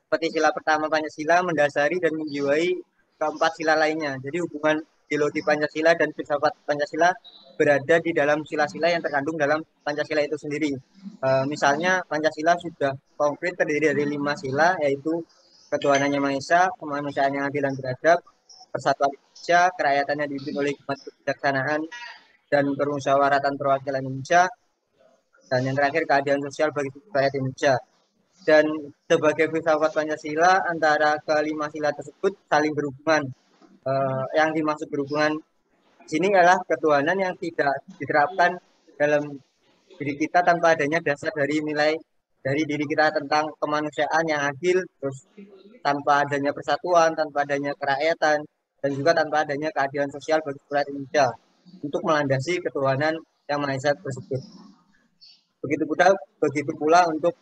seperti sila pertama Pancasila mendasari dan menjiwai keempat sila lainnya. Jadi hubungan ideologi Pancasila dan filsafat Pancasila berada di dalam sila-sila yang terkandung dalam Pancasila itu sendiri. Misalnya Pancasila sudah konkret terdiri dari 5 sila, yaitu ketuhanan yang Maha Esa, kemanusiaan yang adil dan beradab, persatuan Indonesia, kerajaatannya dipimpin oleh hikmat kebijaksanaan dan permusyawaratan perwakilan Indonesia, dan yang terakhir keadilan sosial bagi rakyat Indonesia. Dan sebagai filsafat Pancasila, antara kelima sila tersebut saling berhubungan. Yang dimaksud berhubungan di sini adalah ketuhanan yang tidak diterapkan dalam diri kita tanpa adanya dasar dari nilai dari diri kita tentang kemanusiaan yang adil, terus tanpa adanya persatuan, tanpa adanya kerakyatan, dan juga tanpa adanya keadilan sosial bagi rakyat Indonesia untuk melandasi ketuhanan yang Maha Esa tersebut. Begitu pula untuk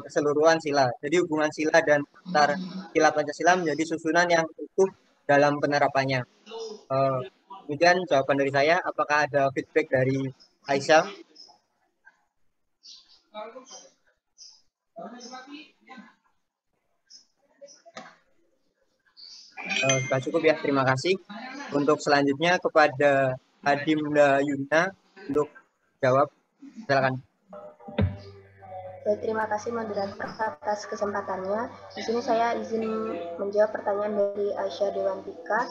keseluruhan sila. Jadi hubungan sila dan antar sila Pancasila menjadi susunan yang utuh dalam penerapannya. Kemudian jawaban dari saya, apakah ada feedback dari Aisyah? Sudah cukup ya, terima kasih. Untuk selanjutnya kepada Hadimda Yuna untuk jawab, silakan. Baik, terima kasih moderator atas kesempatannya. Di sini saya izin menjawab pertanyaan dari Aisyah Dewantika.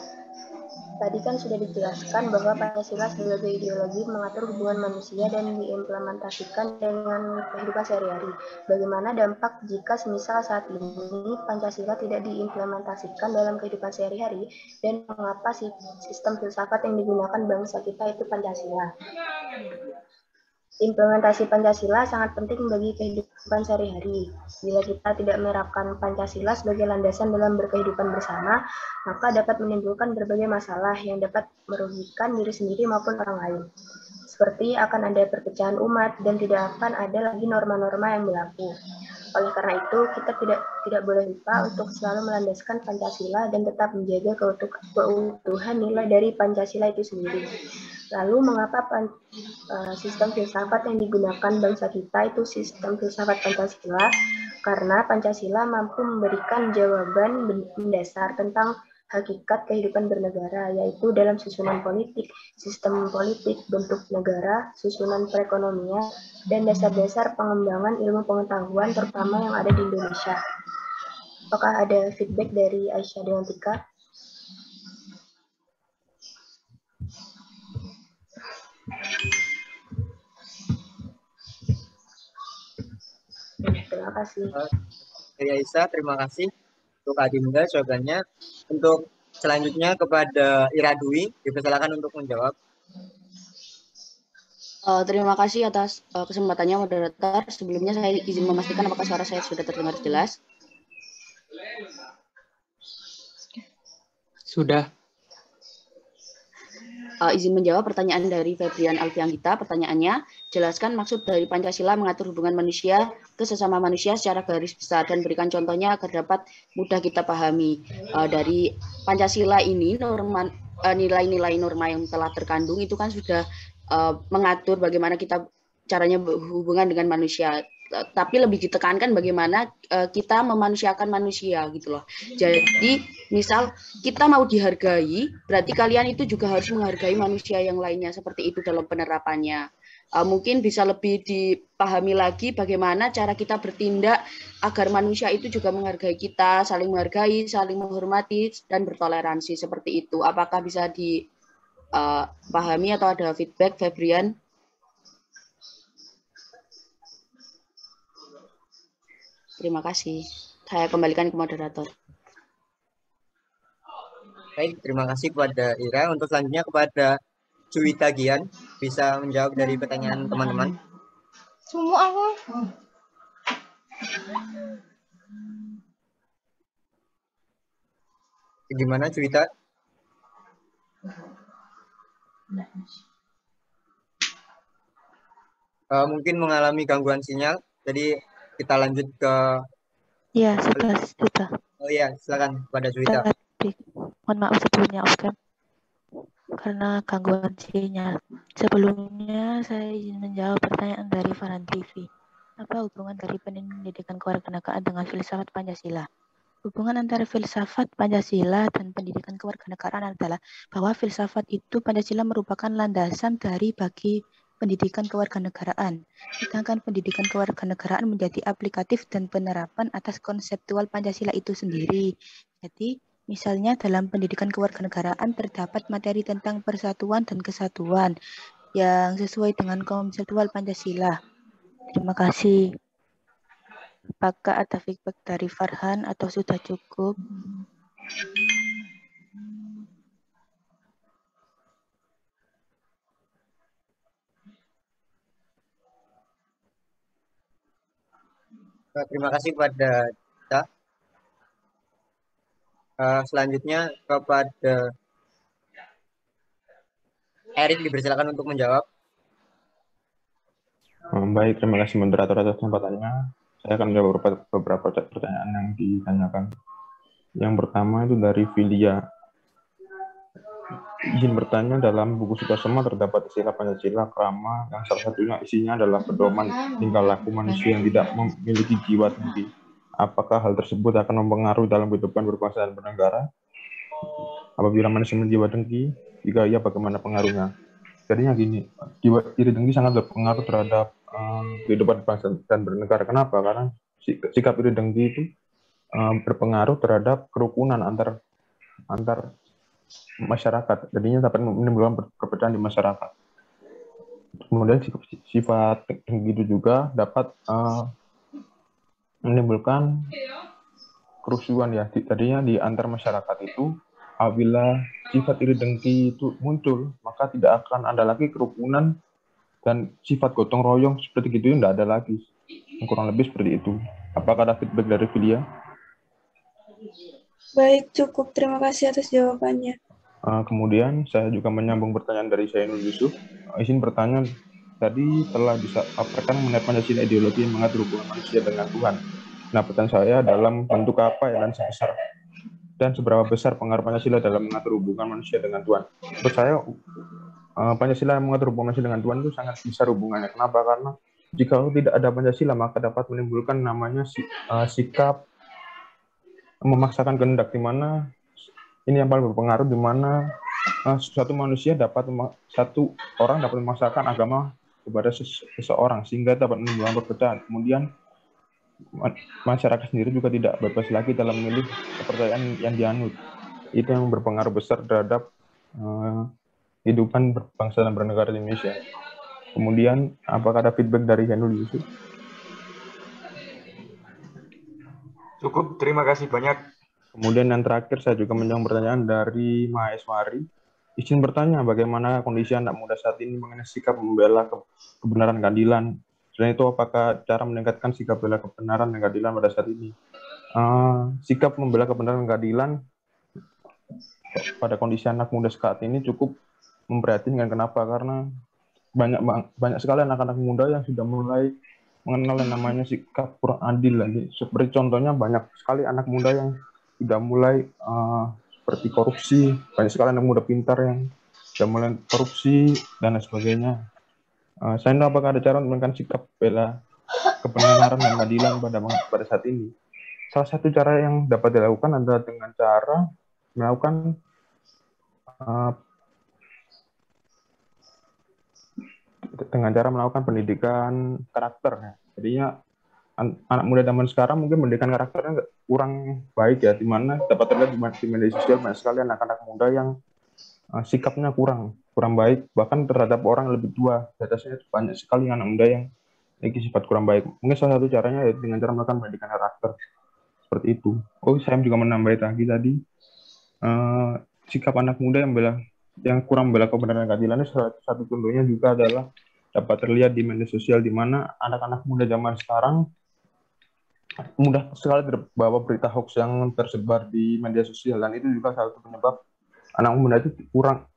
Tadi kan sudah dijelaskan bahwa Pancasila sebagai ideologi mengatur hubungan manusia dan diimplementasikan dengan kehidupan sehari-hari. Bagaimana dampak jika semisal saat ini Pancasila tidak diimplementasikan dalam kehidupan sehari-hari, dan mengapa sistem filsafat yang digunakan bangsa kita itu Pancasila? Implementasi Pancasila sangat penting bagi kehidupan sehari-hari. Bila kita tidak menerapkan Pancasila sebagai landasan dalam berkehidupan bersama, maka dapat menimbulkan berbagai masalah yang dapat merugikan diri sendiri maupun orang lain. Seperti akan ada perpecahan umat dan tidak akan ada lagi norma-norma yang berlaku. Oleh karena itu, kita tidak boleh lupa untuk selalu melandaskan Pancasila dan tetap menjaga keutuhan nilai dari Pancasila itu sendiri. Lalu mengapa sistem filsafat yang digunakan bangsa kita itu sistem filsafat Pancasila? Karena Pancasila mampu memberikan jawaban mendasar tentang hakikat kehidupan bernegara, yaitu dalam susunan politik, sistem politik, bentuk negara, susunan perekonomian, dan dasar-dasar pengembangan ilmu pengetahuan terutama yang ada di Indonesia. Apakah ada feedback dari Aisyah Dewantika? Terima kasih. Dari Aisyah, terima kasih untuk Adinda jawabannya. Untuk selanjutnya kepada Ira Dwi, dipersilakan untuk menjawab. Terima kasih atas kesempatannya moderator. Sebelumnya saya izin memastikan apakah suara saya sudah terdengar jelas. Sudah. Izin menjawab pertanyaan dari Febrian Alfianggita. Pertanyaannya, jelaskan maksud dari Pancasila mengatur hubungan manusia ke sesama manusia secara garis besar dan berikan contohnya agar dapat mudah kita pahami. Dari Pancasila ini, nilai-nilai norma yang telah terkandung itu kan sudah mengatur bagaimana kita caranya berhubungan dengan manusia. Tapi lebih ditekankan bagaimana kita memanusiakan manusia gitu loh. Jadi misal kita mau dihargai, berarti kalian itu juga harus menghargai manusia yang lainnya, seperti itu dalam penerapannya. Mungkin bisa lebih dipahami lagi bagaimana cara kita bertindak agar manusia itu juga menghargai kita, saling menghargai, saling menghormati, dan bertoleransi, seperti itu. Apakah bisa dipahami atau ada feedback, Febrian? Terima kasih. Saya kembalikan ke moderator. Baik, terima kasih kepada Ira. Untuk selanjutnya kepada Juwita Gian, bisa menjawab dari pertanyaan teman-teman. Semua aku. Gimana cerita? Mungkin mengalami gangguan sinyal, jadi kita lanjut ke. Ya, sudah. Oh iya, silakan pada Juwita. Mohon maaf sebelumnya, Oscar, karena gangguan sinyal. Sebelumnya saya izin menjawab pertanyaan dari Farhan TV. Apa hubungan dari pendidikan kewarganegaraan dengan filsafat Pancasila? Hubungan antara filsafat Pancasila dan pendidikan kewarganegaraan adalah bahwa filsafat itu Pancasila merupakan landasan bagi pendidikan kewarganegaraan. Sedangkan pendidikan kewarganegaraan menjadi aplikatif dan penerapan atas konseptual Pancasila itu sendiri. Jadi, misalnya dalam pendidikan kewarganegaraan terdapat materi tentang persatuan dan kesatuan yang sesuai dengan konseptual Pancasila. Terima kasih. Apakah ada feedback dari Farhan atau sudah cukup? Terima kasih kepada kita. Selanjutnya kepada Erik dipersilakan untuk menjawab. Baik, terima kasih moderator atas kesempatannya. Saya akan menjawab beberapa pertanyaan yang ditanyakan. Yang pertama itu dari Filia. Izin bertanya, dalam buku Sutasoma terdapat istilah Pancasila krama yang salah satunya isinya adalah pedoman tingkah laku manusia yang tidak memiliki jiwa tinggi. Apakah hal tersebut akan mempengaruhi dalam kehidupan berbangsa dan bernegara? Apabila manusia memiliki jiwa tinggi, jika iya bagaimana pengaruhnya? Jadinya gini, jiwa iri tinggi sangat berpengaruh terhadap kehidupan bangsa dan bernegara. Kenapa? Karena sikap iri tinggi itu berpengaruh terhadap kerukunan antar masyarakat. Jadinya dapat menimbulkan perbedaan di masyarakat. Kemudian sifat tinggi itu juga dapat menimbulkan kerusuhan ya. Tadinya di antar masyarakat itu, apabila sifat iri dengki itu muncul, maka tidak akan ada lagi kerukunan dan sifat gotong royong seperti itu tidak ada lagi. Kurang lebih seperti itu. Apakah ada feedback dari Filia? Baik, cukup. Terima kasih atas jawabannya. Kemudian saya juga menyambung pertanyaan dari Zainul Yusuf. Izin bertanya, tadi telah disampaikan mengenai Pancasila ideologi yang mengatur hubungan manusia dengan Tuhan. Nah, pertanyaan saya dalam bentuk apa ya dan seberapa besar pengaruh Pancasila dalam mengatur hubungan manusia dengan Tuhan? Menurut saya, Pancasila yang mengatur hubungan manusia dengan Tuhan itu sangat besar hubungannya. Kenapa? Karena jika tidak ada Pancasila, maka dapat menimbulkan namanya sikap memaksakan kehendak, di mana ini yang paling berpengaruh, di mana satu orang dapat memaksakan agama kepada seseorang sehingga dapat menimbulkan perbedaan. Kemudian masyarakat sendiri juga tidak bebas lagi dalam memilih kepercayaan yang dianut. Itu yang berpengaruh besar terhadap kehidupan berbangsa dan bernegara di Indonesia. Kemudian apakah ada feedback dari Zainul Yusuf? Cukup, terima kasih banyak. Kemudian yang terakhir saya juga menjawab pertanyaan dari Maheswari. Izin bertanya, bagaimana kondisi anak muda saat ini mengenai sikap membela kebenaran keadilan? Selain itu, apakah cara meningkatkan sikap membela kebenaran dan keadilan pada saat ini? Sikap membela kebenaran dan keadilan pada kondisi anak muda saat ini cukup memprihatinkan. Kenapa? Karena banyak sekali anak-anak muda yang sudah mulai mengenal yang namanya sikap kurang adil. Seperti contohnya banyak sekali anak muda yang sudah mulai seperti korupsi, banyak sekali anak muda pintar yang sudah mulai korupsi dan lain sebagainya. Saya tahu apakah ada cara menekan sikap bela kebenaran dan keadilan pada saat ini. Salah satu cara yang dapat dilakukan adalah dengan cara melakukan pendidikan karakter. Jadinya anak muda zaman sekarang mungkin pendidikan karakternya kurang baik ya, di mana dapat terlihat di media sosial banyak sekali anak-anak muda yang sikapnya kurang baik, bahkan terhadap orang lebih tua. Di atasnya banyak sekali anak muda yang memiliki sifat kurang baik. Mungkin salah satu caranya ya dengan cara melakukan pendidikan karakter seperti itu. Saya juga menambah lagi tadi sikap anak muda yang kurang membela kebenaran dan keadilan. Satu contohnya juga adalah dapat terlihat di media sosial, di mana anak-anak muda zaman sekarang mudah sekali terbawa berita hoax yang tersebar di media sosial, dan itu juga salah satu penyebab anak muda itu kurang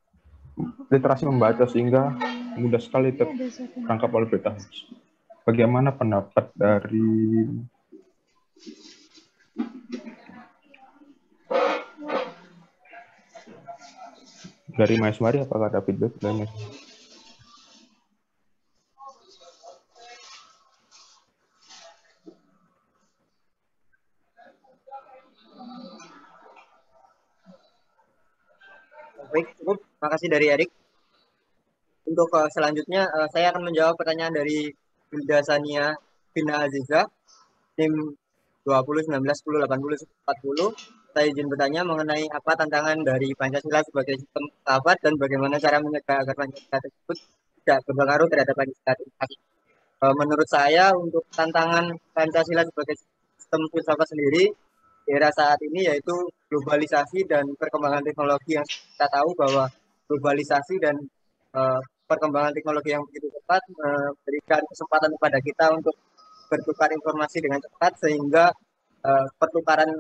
literasi membaca sehingga mudah sekali terperangkap oleh berita hoax. Bagaimana pendapat dari Mas Mari? Apakah ada feedback dari Mas? Baik, cukup. Terima kasih dari Erik. Untuk selanjutnya, saya akan menjawab pertanyaan dari Hilda Sania Vina Aziza, tim 20, 19, 10, 80, 40. Saya izin bertanya mengenai apa tantangan dari Pancasila sebagai sistem filsafat dan bagaimana cara mencegah agar Pancasila tersebut tidak berpengaruh terhadap Pancasila. Menurut saya, untuk tantangan Pancasila sebagai sistem filsafat sendiri di era saat ini yaitu globalisasi dan perkembangan teknologi yang kita tahu bahwa globalisasi dan perkembangan teknologi yang begitu cepat memberikan kesempatan kepada kita untuk bertukar informasi dengan cepat, sehingga pertukaran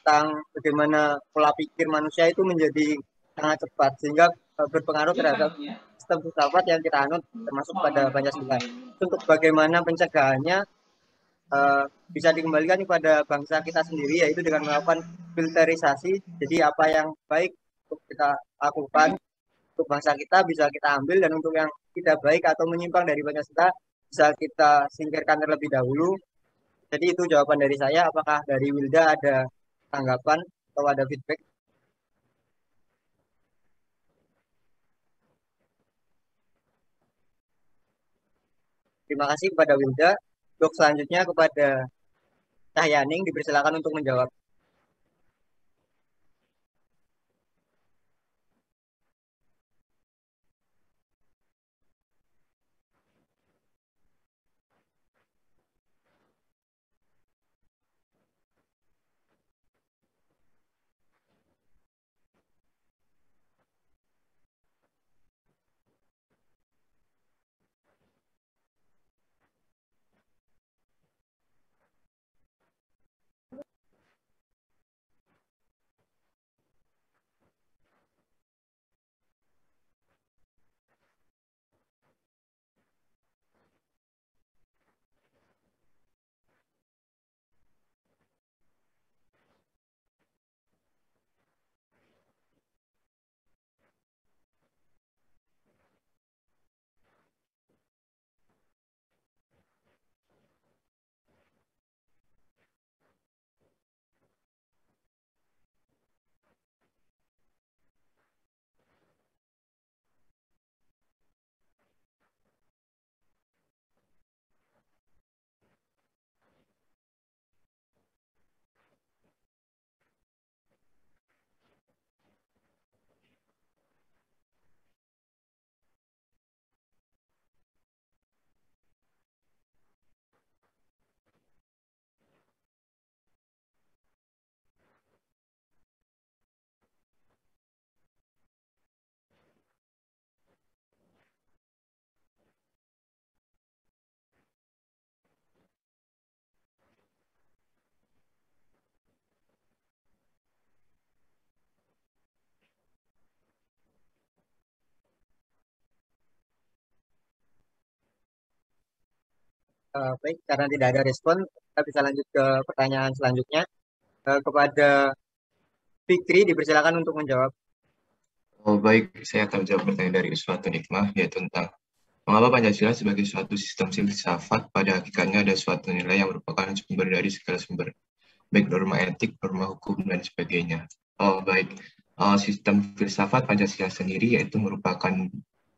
tentang bagaimana pola pikir manusia itu menjadi sangat cepat, sehingga berpengaruh terhadap sistem filsafat yang kita anut termasuk pada Pancasila. Untuk bagaimana pencegahannya bisa dikembalikan kepada bangsa kita sendiri, yaitu dengan melakukan filterisasi. Jadi apa yang baik untuk kita lakukan untuk bangsa kita bisa kita ambil, dan untuk yang tidak baik atau menyimpang dari Pancasila bisa kita singkirkan terlebih dahulu. Jadi itu jawaban dari saya. Apakah dari Wilda ada tanggapan atau ada feedback? Terima kasih kepada Wilda. Untuk selanjutnya kepada Cahyaning, dipersilakan untuk menjawab. Baik, karena tidak ada respon, kita bisa lanjut ke pertanyaan selanjutnya. Kepada Fikri, dipersilakan untuk menjawab. Oh, baik, saya akan menjawab pertanyaan dari Uswatun Hikmah, yaitu tentang mengapa Pancasila sebagai suatu sistem filsafat pada hakikatnya ada suatu nilai yang merupakan sumber dari segala sumber, baik norma etik, norma hukum, dan sebagainya. Oh, baik. Sistem filsafat Pancasila sendiri yaitu merupakan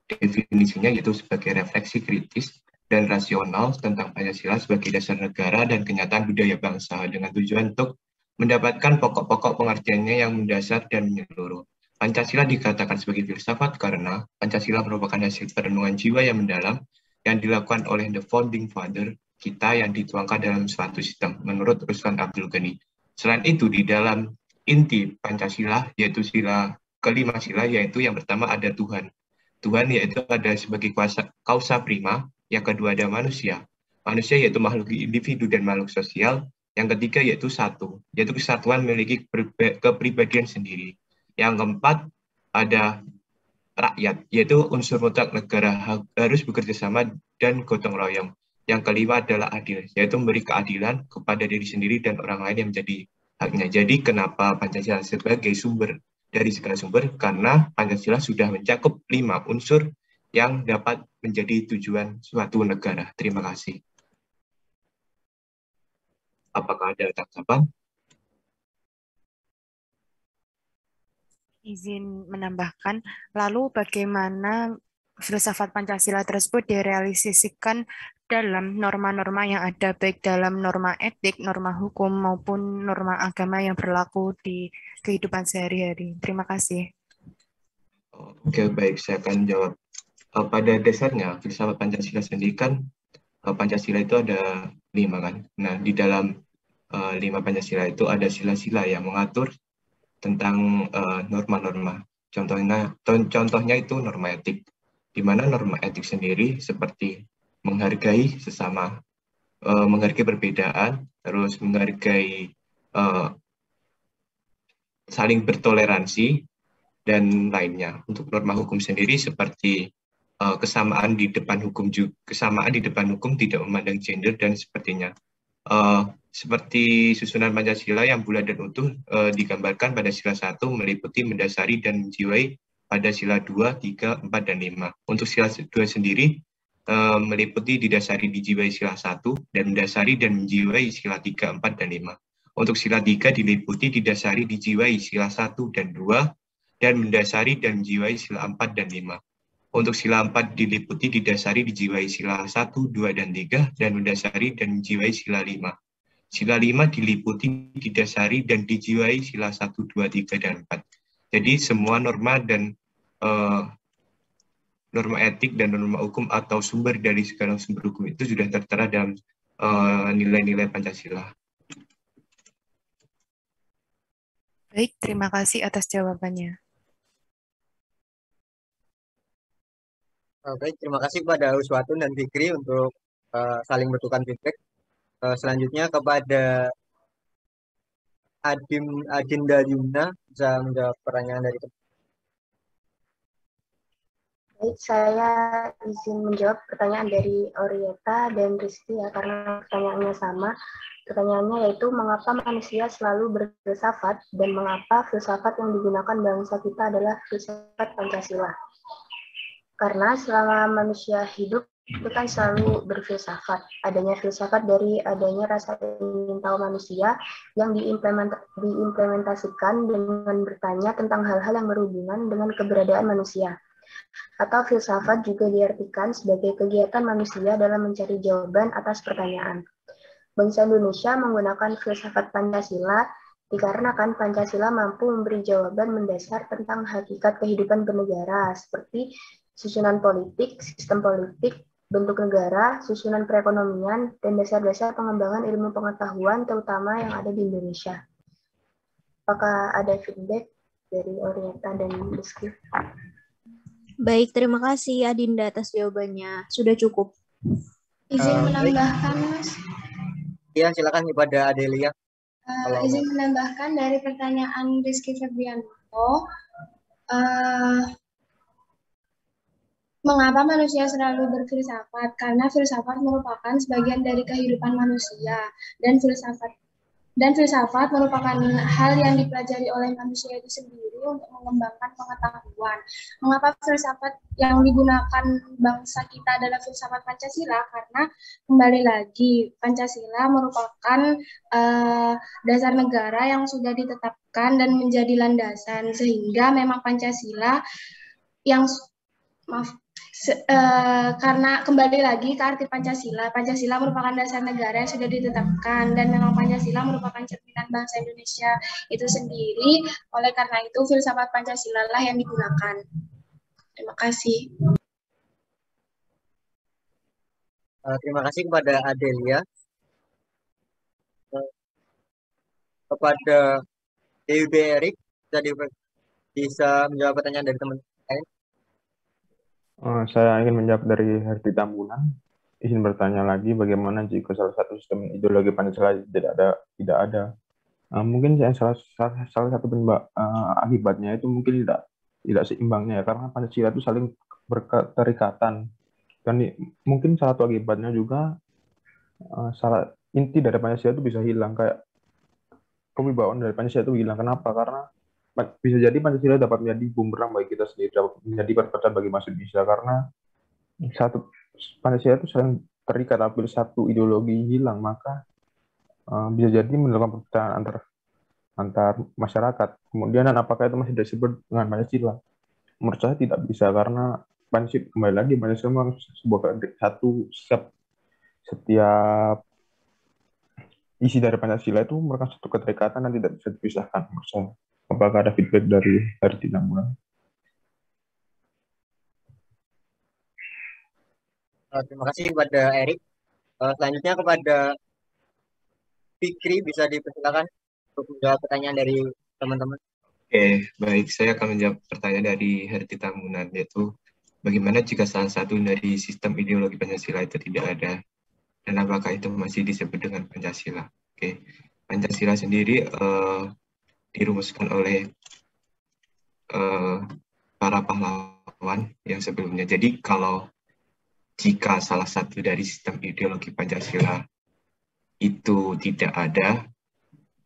definisinya yaitu sebagai refleksi kritis dan rasional tentang Pancasila sebagai dasar negara dan kenyataan budaya bangsa dengan tujuan untuk mendapatkan pokok-pokok pengertiannya yang mendasar dan menyeluruh. Pancasila dikatakan sebagai filsafat karena Pancasila merupakan hasil perenungan jiwa yang mendalam yang dilakukan oleh the founding father kita yang dituangkan dalam suatu sistem, menurut Ruslan Abdul Ghani. Selain itu, di dalam inti Pancasila, yaitu kelima sila, yaitu yang pertama ada Tuhan. Tuhan yaitu ada sebagai kausa prima, yang kedua ada manusia. manusia yaitu makhluk individu dan makhluk sosial. Yang ketiga yaitu satu, yaitu kesatuan memiliki kepribadian sendiri. Yang keempat ada rakyat, yaitu unsur mutlak negara harus bekerja sama dan gotong royong. Yang kelima adalah adil, yaitu memberi keadilan kepada diri sendiri dan orang lain yang menjadi haknya. Jadi kenapa Pancasila sebagai sumber dari segala sumber? Karena Pancasila sudah mencakup 5 unsur yang dapat menjadi tujuan suatu negara. Terima kasih. Apakah ada tanggapan? Izin menambahkan, lalu bagaimana filsafat Pancasila tersebut direalisasikan dalam norma-norma yang ada, baik dalam norma etik, norma hukum, maupun norma agama yang berlaku di kehidupan sehari-hari. Terima kasih. Oke, baik, saya akan jawab. Pada dasarnya, filsafat Pancasila sendiri kan, Pancasila itu ada 5 kan. Nah, di dalam 5 Pancasila itu ada sila-sila yang mengatur tentang norma-norma. Contohnya itu norma etik, di mana norma etik sendiri seperti menghargai sesama, menghargai perbedaan, terus menghargai saling bertoleransi, dan lainnya. Untuk norma hukum sendiri seperti kesamaan di depan hukum tidak memandang gender dan sepertinya. Seperti susunan Pancasila yang bulat dan utuh digambarkan pada sila 1 meliputi mendasari dan menjiwai pada sila 2, 3, 4, dan 5. Untuk sila 2 sendiri meliputi didasari dijiwai sila 1 dan mendasari dan menjiwai sila 3, 4, dan 5. Untuk sila 3 diliputi didasari dijiwai sila 1 dan 2 dan mendasari dan menjiwai sila 4 dan 5. Untuk sila 4 diliputi didasari dijiwai sila 1, 2, dan 3 dan mendasari dan menjiwai sila 5. Sila 5 diliputi didasari dan dijiwai sila 1, 2, 3, dan 4. Jadi semua norma dan norma etik dan norma hukum atau sumber dari segala sumber hukum itu sudah tertera dalam nilai-nilai Pancasila. Baik, terima kasih atas jawabannya. Baik, terima kasih kepada Uswatun dan Fikri untuk saling bertukar feedback. Selanjutnya kepada Adinda Yumna bisa menjawab pertanyaan dari teman. Baik, saya izin menjawab pertanyaan dari Orieta dan Rizky ya, karena pertanyaannya sama. Pertanyaannya yaitu mengapa manusia selalu berfilsafat dan mengapa filsafat yang digunakan bangsa kita adalah filsafat Pancasila. Karena selama manusia hidup itu kan selalu berfilsafat. Adanya filsafat dari adanya rasa ingin tahu manusia yang diimplementasikan dengan bertanya tentang hal-hal yang berhubungan dengan keberadaan manusia. Atau filsafat juga diartikan sebagai kegiatan manusia dalam mencari jawaban atas pertanyaan. Bangsa Indonesia menggunakan filsafat Pancasila dikarenakan Pancasila mampu memberi jawaban mendasar tentang hakikat kehidupan bernegara seperti susunan politik, sistem politik, bentuk negara, susunan perekonomian, dan dasar-dasar pengembangan ilmu pengetahuan terutama yang ada di Indonesia. Apakah ada feedback dari Orieta dan Rizky? Baik, terima kasih Adinda atas jawabannya. Sudah cukup. Izin menambahkan, Mas. Iya, silakan kepada Adelia. Izin menambahkan dari pertanyaan Rizky Febrianto, mengapa manusia selalu berfilsafat? Karena filsafat merupakan sebagian dari kehidupan manusia dan filsafat merupakan hal yang dipelajari oleh manusia itu sendiri untuk mengembangkan pengetahuan. Mengapa filsafat yang digunakan bangsa kita adalah filsafat Pancasila? Karena kembali lagi Pancasila merupakan dasar negara yang sudah ditetapkan dan menjadi landasan, sehingga memang Pancasila yang karena kembali lagi ke arti Pancasila. Pancasila merupakan dasar negara yang sudah ditetapkan dan memang Pancasila merupakan cerminan bangsa Indonesia itu sendiri. Oleh karena itu filsafat Pancasila lah yang digunakan. Terima kasih. Terima kasih kepada Adelia. Kepada DUB Erik, bisa menjawab pertanyaan dari teman lain. Saya ingin menjawab dari Herdi Tambunan. izin bertanya lagi, bagaimana jika salah satu sistem ideologi Pancasila tidak ada? Mungkin salah satu penyebab akibatnya itu mungkin tidak seimbangnya ya, karena Pancasila itu saling berketerikatan. Dan mungkin salah satu akibatnya juga inti dari Pancasila itu bisa hilang, kayak kewibawaan dari Pancasila itu hilang. Kenapa? Karena bisa jadi Pancasila dapat menjadi bumerang bagi kita sendiri, dapat menjadi perpecahan bagi masyarakat Indonesia, karena Pancasila itu saling terikat. Apabila satu ideologi hilang, maka bisa jadi menimbulkan perpecahan antar masyarakat. Kemudian apakah itu masih disebut dengan Pancasila? Menurut saya tidak bisa, karena Pancasila kembali lagi Pancasila memang sebuah setiap isi dari Pancasila itu merupakan satu keterikatan dan tidak bisa dipisahkan. Menurut saya. Apakah ada feedback dari Tinambulan? Terima kasih kepada Erik. Selanjutnya kepada Fikri, bisa dipersilakan untuk menjawab pertanyaan dari teman-teman. Oke, baik. Saya akan menjawab pertanyaan dari Herti Tambunan, yaitu bagaimana jika salah satu dari sistem ideologi Pancasila itu tidak ada, dan apakah itu masih disebut dengan Pancasila? Oke, Pancasila sendiri dirumuskan oleh para pahlawan yang sebelumnya. Jadi jika salah satu dari sistem ideologi Pancasila itu tidak ada,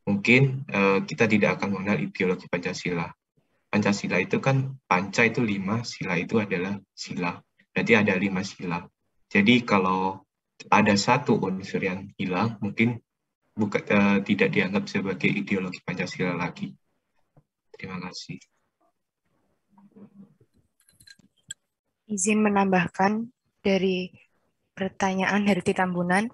mungkin kita tidak akan mengenal ideologi Pancasila. Pancasila itu kan, panca itu 5, sila itu adalah sila. Berarti ada 5 sila. Jadi kalau ada satu unsur yang hilang, mungkin tidak dianggap sebagai ideologi Pancasila lagi. Terima kasih. Izin menambahkan dari pertanyaan Herti Tambunan.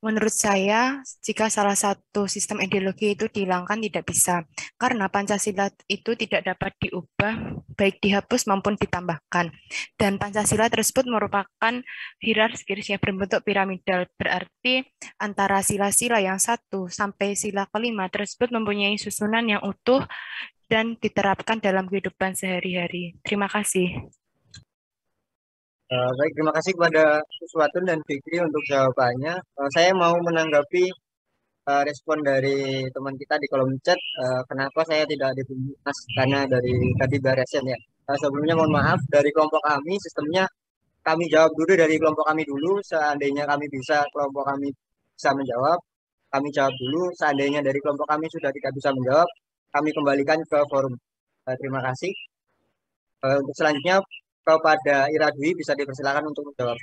Menurut saya, jika salah satu sistem ideologi itu dihilangkan tidak bisa, karena Pancasila itu tidak dapat diubah, baik dihapus maupun ditambahkan. Dan Pancasila tersebut merupakan hierarkis yang berbentuk piramidal, berarti antara sila-sila yang 1 sampai sila kelima tersebut mempunyai susunan yang utuh dan diterapkan dalam kehidupan sehari-hari. Terima kasih. Baik, terima kasih kepada Suswatun dan Fikri untuk jawabannya. Saya mau menanggapi respon dari teman kita di kolom chat. Kenapa saya tidak ditunjuk Mas, karena dari tadi Baresen ya. Sebelumnya mohon maaf, dari kelompok kami sistemnya kami jawab dulu dari kelompok kami dulu. Seandainya kelompok kami bisa menjawab, kami jawab dulu. Seandainya dari kelompok kami sudah tidak bisa menjawab, kami kembalikan ke forum. Terima kasih. Untuk selanjutnya kepada Ira Dwi, bisa dipersilakan untuk menjawab.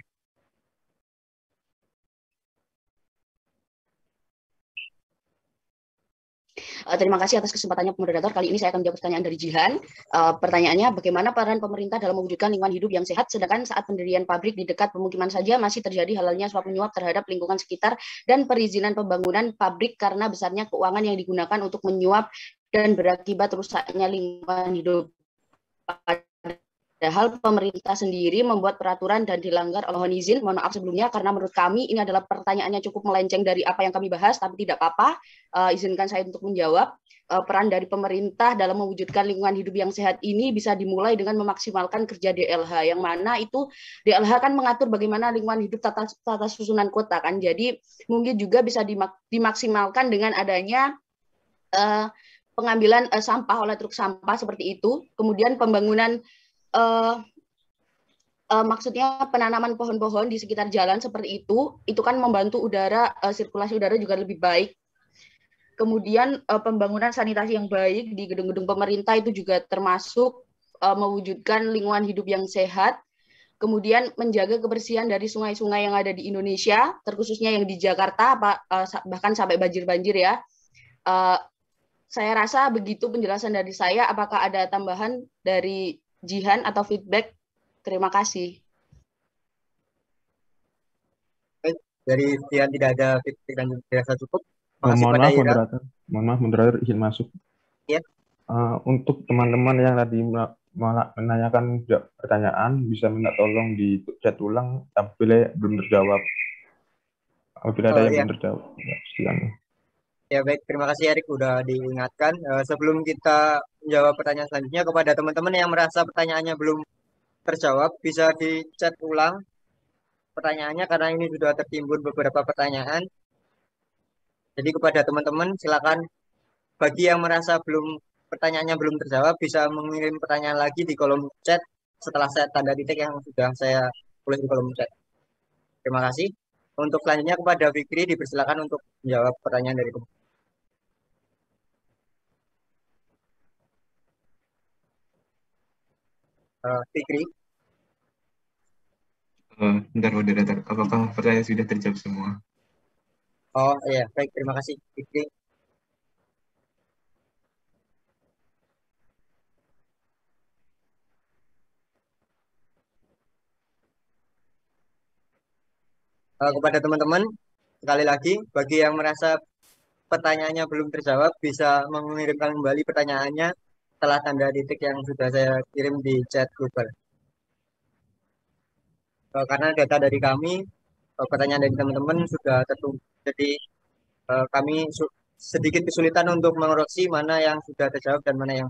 Terima kasih atas kesempatannya moderator. Kali ini saya akan menjawab pertanyaan dari Jihan. Pertanyaannya, bagaimana peran pemerintah dalam mewujudkan lingkungan hidup yang sehat, sedangkan saat pendirian pabrik di dekat pemukiman saja masih terjadi halalnya suap menyuap terhadap lingkungan sekitar dan perizinan pembangunan pabrik karena besarnya keuangan yang digunakan untuk menyuap dan berakibat rusaknya lingkungan hidup. Padahal pemerintah sendiri membuat peraturan dan dilanggar. Mohon izin, mohon maaf sebelumnya, karena menurut kami ini adalah pertanyaannya cukup melenceng dari apa yang kami bahas, tapi tidak apa-apa. Izinkan saya untuk menjawab. Peran dari pemerintah dalam mewujudkan lingkungan hidup yang sehat ini bisa dimulai dengan memaksimalkan kerja DLH, yang mana itu DLH kan mengatur bagaimana lingkungan hidup tata susunan kota kan. Jadi mungkin juga bisa dimaksimalkan dengan adanya pengambilan sampah oleh truk sampah seperti itu, kemudian pembangunan maksudnya penanaman pohon-pohon di sekitar jalan seperti itu kan membantu udara, sirkulasi udara juga lebih baik. Kemudian pembangunan sanitasi yang baik di gedung-gedung pemerintah itu juga termasuk mewujudkan lingkungan hidup yang sehat. Kemudian menjaga kebersihan dari sungai-sungai yang ada di Indonesia, terkhususnya yang di Jakarta, bahkan sampai banjir-banjir ya. Saya rasa begitu penjelasan dari saya. Apakah ada tambahan dari Jihan atau feedback? Terima kasih. Dari Jihan tidak ada feedback dan dirasa cukup. Mohon maaf, moderator izin masuk. Ya. Untuk teman-teman yang tadi menanyakan pertanyaan, bisa minta tolong di chat ulang apabila belum terjawab. Apabila ada yang belum terjawab. Ya, silakan. Ya baik, terima kasih Erik udah diingatkan. Sebelum kita menjawab pertanyaan selanjutnya, kepada teman-teman yang merasa pertanyaannya belum terjawab, bisa di chat ulang pertanyaannya karena ini sudah tertimbun beberapa pertanyaan. Jadi kepada teman-teman silakan bagi yang merasa pertanyaannya belum terjawab bisa mengirim pertanyaan lagi di kolom chat setelah saya tanda titik yang sudah saya tulis di kolom chat. Terima kasih. Untuk selanjutnya kepada Fikri dipersilakan untuk menjawab pertanyaan dari teman. Fikri. Bentar moderator, apakah pertanyaan sudah terjawab semua? Oh iya, baik, terima kasih Fikri. Kepada teman-teman, sekali lagi, bagi yang merasa pertanyaannya belum terjawab, bisa mengirimkan kembali pertanyaannya setelah tanda titik yang sudah saya kirim di chat global. Karena data dari kami, pertanyaan dari teman-teman sudah tertulis, jadi kami sedikit kesulitan untuk mengoreksi mana yang sudah terjawab dan mana yang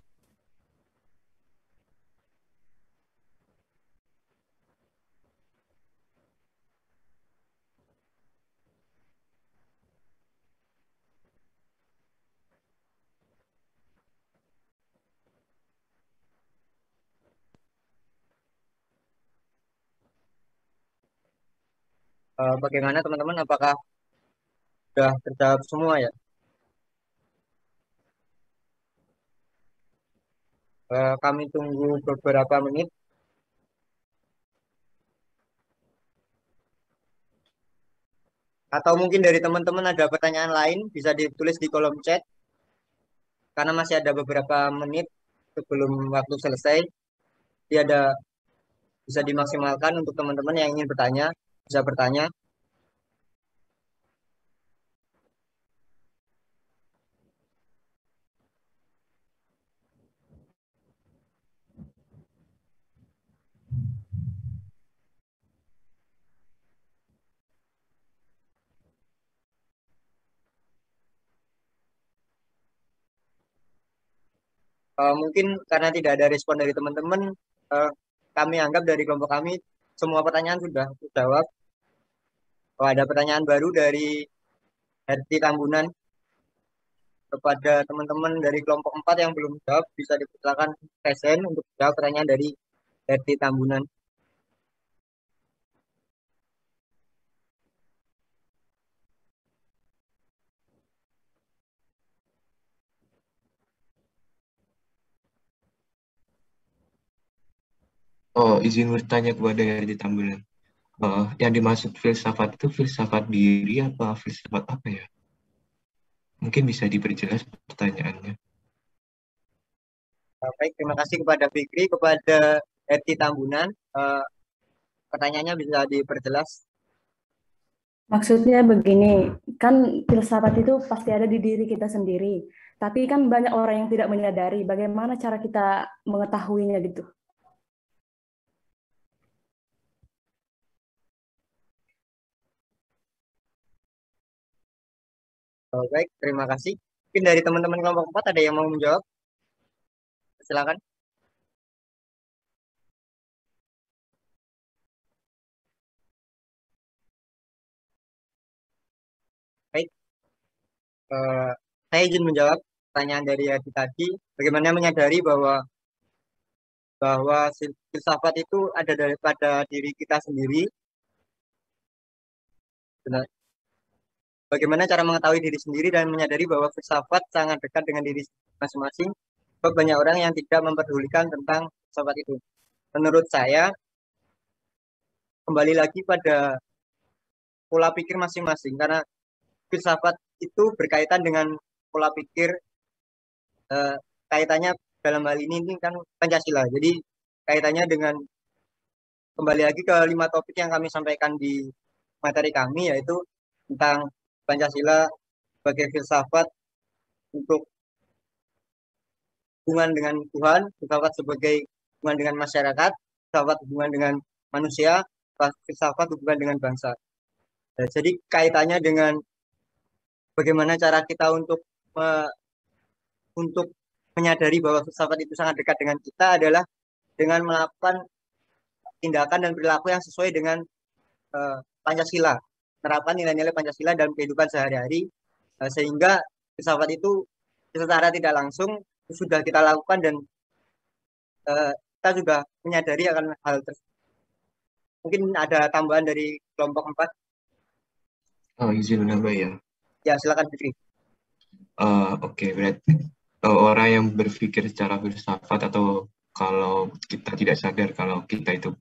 bagaimana teman-teman, apakah sudah terjawab semua ya? Kami tunggu beberapa menit. Atau mungkin dari teman-teman ada pertanyaan lain, bisa ditulis di kolom chat. Karena masih ada beberapa menit sebelum waktu selesai. Jadi bisa dimaksimalkan untuk teman-teman yang ingin bertanya, bisa bertanya. Mungkin karena tidak ada respon dari teman-teman, kami anggap dari kelompok kami semua pertanyaan sudah terjawab. Ada pertanyaan baru dari Herti Tambunan kepada teman-teman dari kelompok 4 yang belum jawab, bisa dipersilakan present untuk jawab pertanyaan dari Herti Tambunan. Oh, izin bertanya kepada Herti Tambunan. Yang dimaksud filsafat itu filsafat diri apa filsafat apa ya? Mungkin bisa diperjelas pertanyaannya. Baik, terima kasih kepada Fikri, kepada Herti Tambunan. Pertanyaannya bisa diperjelas. Maksudnya begini, kan filsafat itu pasti ada di diri kita sendiri. Tapi kan banyak orang yang tidak menyadari bagaimana cara kita mengetahuinya gitu. Baik, terima kasih. Mungkin dari teman-teman kelompok 4 ada yang mau menjawab? Silakan. Baik, saya izin menjawab pertanyaan dari Adi tadi. Bagaimana menyadari bahwa filsafat itu ada daripada diri kita sendiri. Benar. Bagaimana cara mengetahui diri sendiri dan menyadari bahwa filsafat sangat dekat dengan diri masing-masing. Banyak orang yang tidak memperdulikan tentang filsafat itu. Menurut saya, kembali lagi pada pola pikir masing-masing. Karena filsafat itu berkaitan dengan pola pikir, kaitannya dalam hal ini kan Pancasila. Jadi kaitannya dengan kembali lagi ke 5 topik yang kami sampaikan di materi kami, yaitu tentang Pancasila sebagai filsafat untuk hubungan dengan Tuhan, filsafat sebagai hubungan dengan masyarakat, filsafat hubungan dengan manusia, filsafat hubungan dengan bangsa. Jadi kaitannya dengan bagaimana cara kita untuk menyadari bahwa filsafat itu sangat dekat dengan kita adalah dengan melakukan tindakan dan perilaku yang sesuai dengan Pancasila, menerapkan nilai-nilai Pancasila dalam kehidupan sehari-hari, sehingga filsafat itu secara tidak langsung sudah kita lakukan dan kita juga menyadari akan hal tersebut. Mungkin ada tambahan dari kelompok 4. Oh, izin menambah ya. Ya, silakan Fikri. Oke, berarti orang yang berpikir secara filsafat atau kalau kita tidak sadar kalau kita itu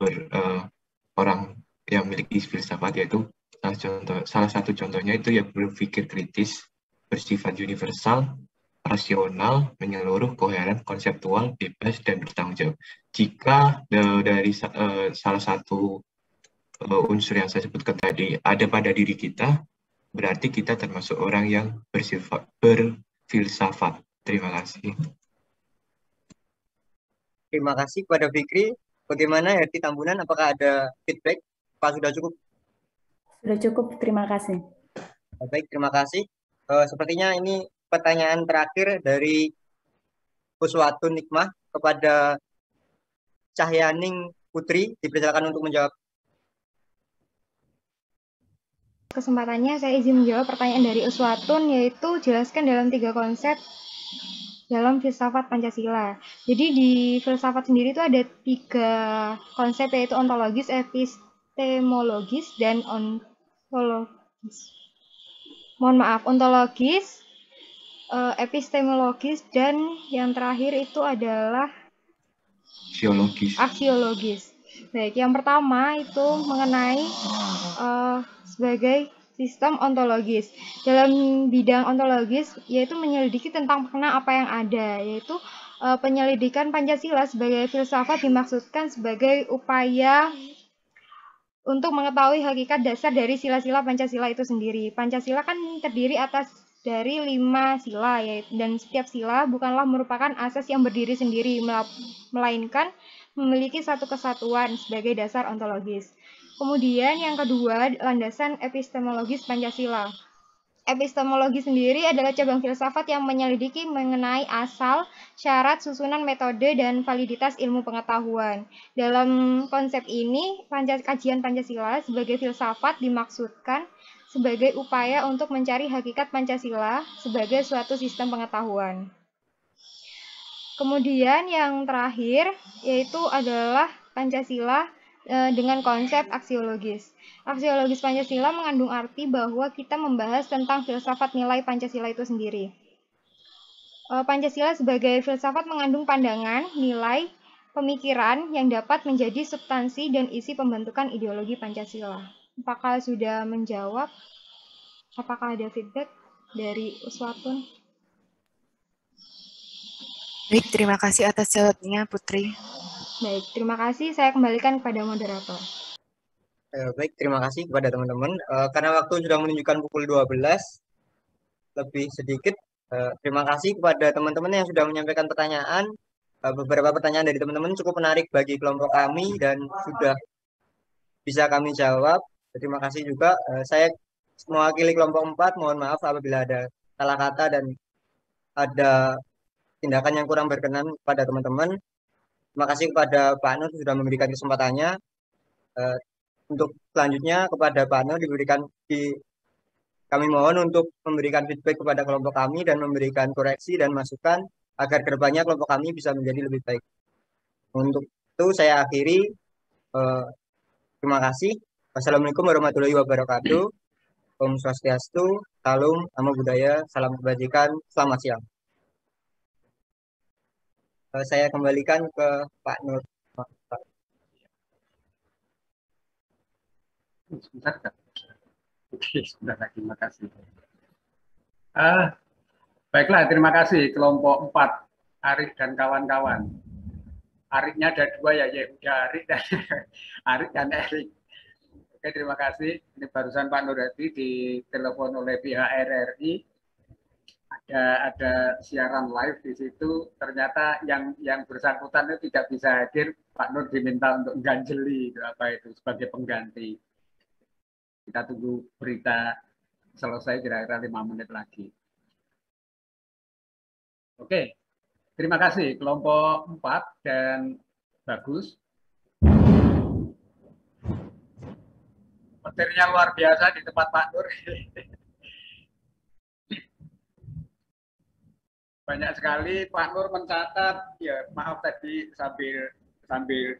orang yang memiliki filsafat, yaitu salah satu contohnya itu ya berpikir kritis, bersifat universal, rasional, menyeluruh, koheren, konseptual, bebas, dan bertanggung jawab. Jika dari salah satu unsur yang saya sebutkan tadi ada pada diri kita, berarti kita termasuk orang yang berfilsafat. Terima kasih. Terima kasih kepada Fikri. Bagaimana Herti Tambunan? Apakah ada feedback? Pak, sudah cukup? Sudah cukup, terima kasih. Baik, terima kasih. Sepertinya ini pertanyaan terakhir dari Uswatun Nikmah kepada Cahyaning Putri. Dipersilakan untuk menjawab. Kesempatannya saya izin menjawab pertanyaan dari Uswatun, yaitu jelaskan dalam 3 konsep dalam filsafat Pancasila. Jadi di filsafat sendiri itu ada 3 konsep, yaitu ontologis, epistemologis, dan ontologis. Ontologis, epistemologis, dan yang terakhir itu adalah aksiologis. Baik, yang pertama itu mengenai sebagai sistem ontologis. Dalam bidang ontologis, yaitu menyelidiki tentang makna apa yang ada, yaitu penyelidikan Pancasila sebagai filsafat dimaksudkan sebagai upaya untuk mengetahui hakikat dasar dari sila-sila Pancasila itu sendiri. Pancasila kan terdiri atas dari 5 sila, dan setiap sila bukanlah merupakan asas yang berdiri sendiri, melainkan memiliki satu kesatuan sebagai dasar ontologis. Kemudian yang kedua, landasan epistemologis Pancasila. Epistemologi sendiri adalah cabang filsafat yang menyelidiki mengenai asal, syarat, susunan, metode, dan validitas ilmu pengetahuan. Dalam konsep ini, kajian Pancasila sebagai filsafat dimaksudkan sebagai upaya untuk mencari hakikat Pancasila sebagai suatu sistem pengetahuan. Kemudian yang terakhir yaitu adalah Pancasila dengan konsep aksiologis. Aksiologis Pancasila mengandung arti bahwa kita membahas tentang filsafat nilai Pancasila itu sendiri. Pancasila sebagai filsafat mengandung pandangan, nilai, pemikiran yang dapat menjadi substansi dan isi pembentukan ideologi Pancasila. Apakah sudah menjawab? Apakah ada feedback dari Uswatun? Baik, terima kasih atas jawabnya, Putri. Baik, terima kasih. Saya kembalikan kepada moderator. Baik, terima kasih kepada teman-teman. Karena waktu sudah menunjukkan pukul 12, lebih sedikit. Terima kasih kepada teman-teman yang sudah menyampaikan pertanyaan. Beberapa pertanyaan dari teman-teman cukup menarik bagi kelompok kami dan sudah bisa kami jawab. Terima kasih juga. Saya mewakili kelompok 4, mohon maaf apabila ada salah kata dan ada tindakan yang kurang berkenan pada teman-teman. Terima kasih kepada Pak Nur sudah memberikan kesempatannya. Untuk selanjutnya kepada Pak Nur kami mohon untuk memberikan feedback kepada kelompok kami dan memberikan koreksi dan masukan agar kedepannya kelompok kami bisa menjadi lebih baik. Untuk itu saya akhiri. Terima kasih. Wassalamualaikum warahmatullahi wabarakatuh. Om Swastiastu, Salam, Namo Buddhaya, Salam Kebajikan, selamat siang. Saya kembalikan ke Pak Nur. Sebentar. Oke, sudah lagi, terima kasih. Baiklah, terima kasih kelompok 4, Arik dan kawan-kawan. Ariknya ada 2 ya, Arik dan Erik. Oke, terima kasih. Ini barusan Pak Nur Hadi ditelepon oleh pihak RRI. Ada siaran live di situ, ternyata yang bersangkutan itu tidak bisa hadir. Pak Nur diminta untuk ganjeli itu sebagai pengganti. Kita tunggu berita selesai kira-kira 5 menit lagi. Oke, terima kasih kelompok 4 dan Bagus. Petirnya luar biasa di tempat Pak Nur. Banyak sekali Pak Nur mencatat, ya maaf tadi sambil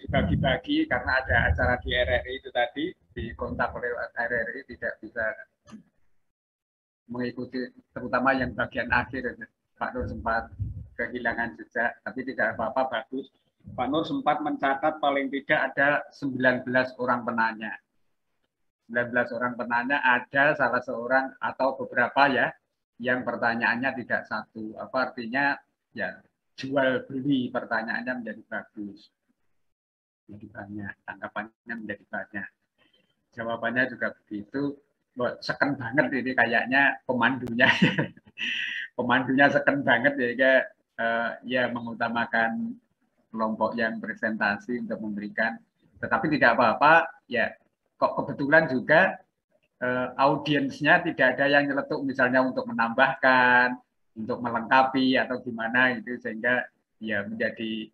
dibagi-bagi karena ada acara di RRI itu tadi, dikontak oleh RRI tidak bisa mengikuti, terutama yang bagian akhir. Pak Nur sempat kehilangan jejak, tapi tidak apa-apa, bagus. Pak Nur sempat mencatat paling tidak ada 19 orang penanya. 19 orang penanya, ada salah seorang atau beberapa ya, yang pertanyaannya tidak satu. Apa artinya? Ya, jual beli pertanyaannya menjadi bagus. Menjadi banyak, tanggapannya menjadi banyak. Jawabannya juga begitu. Seken banget ini kayaknya pemandunya. Pemandunya seken banget ya, ya mengutamakan kelompok yang presentasi untuk memberikan. Tetapi tidak apa-apa, ya kok kebetulan juga audiensnya tidak ada yang nyeletuk misalnya untuk menambahkan, untuk melengkapi atau gimana itu, sehingga ya menjadi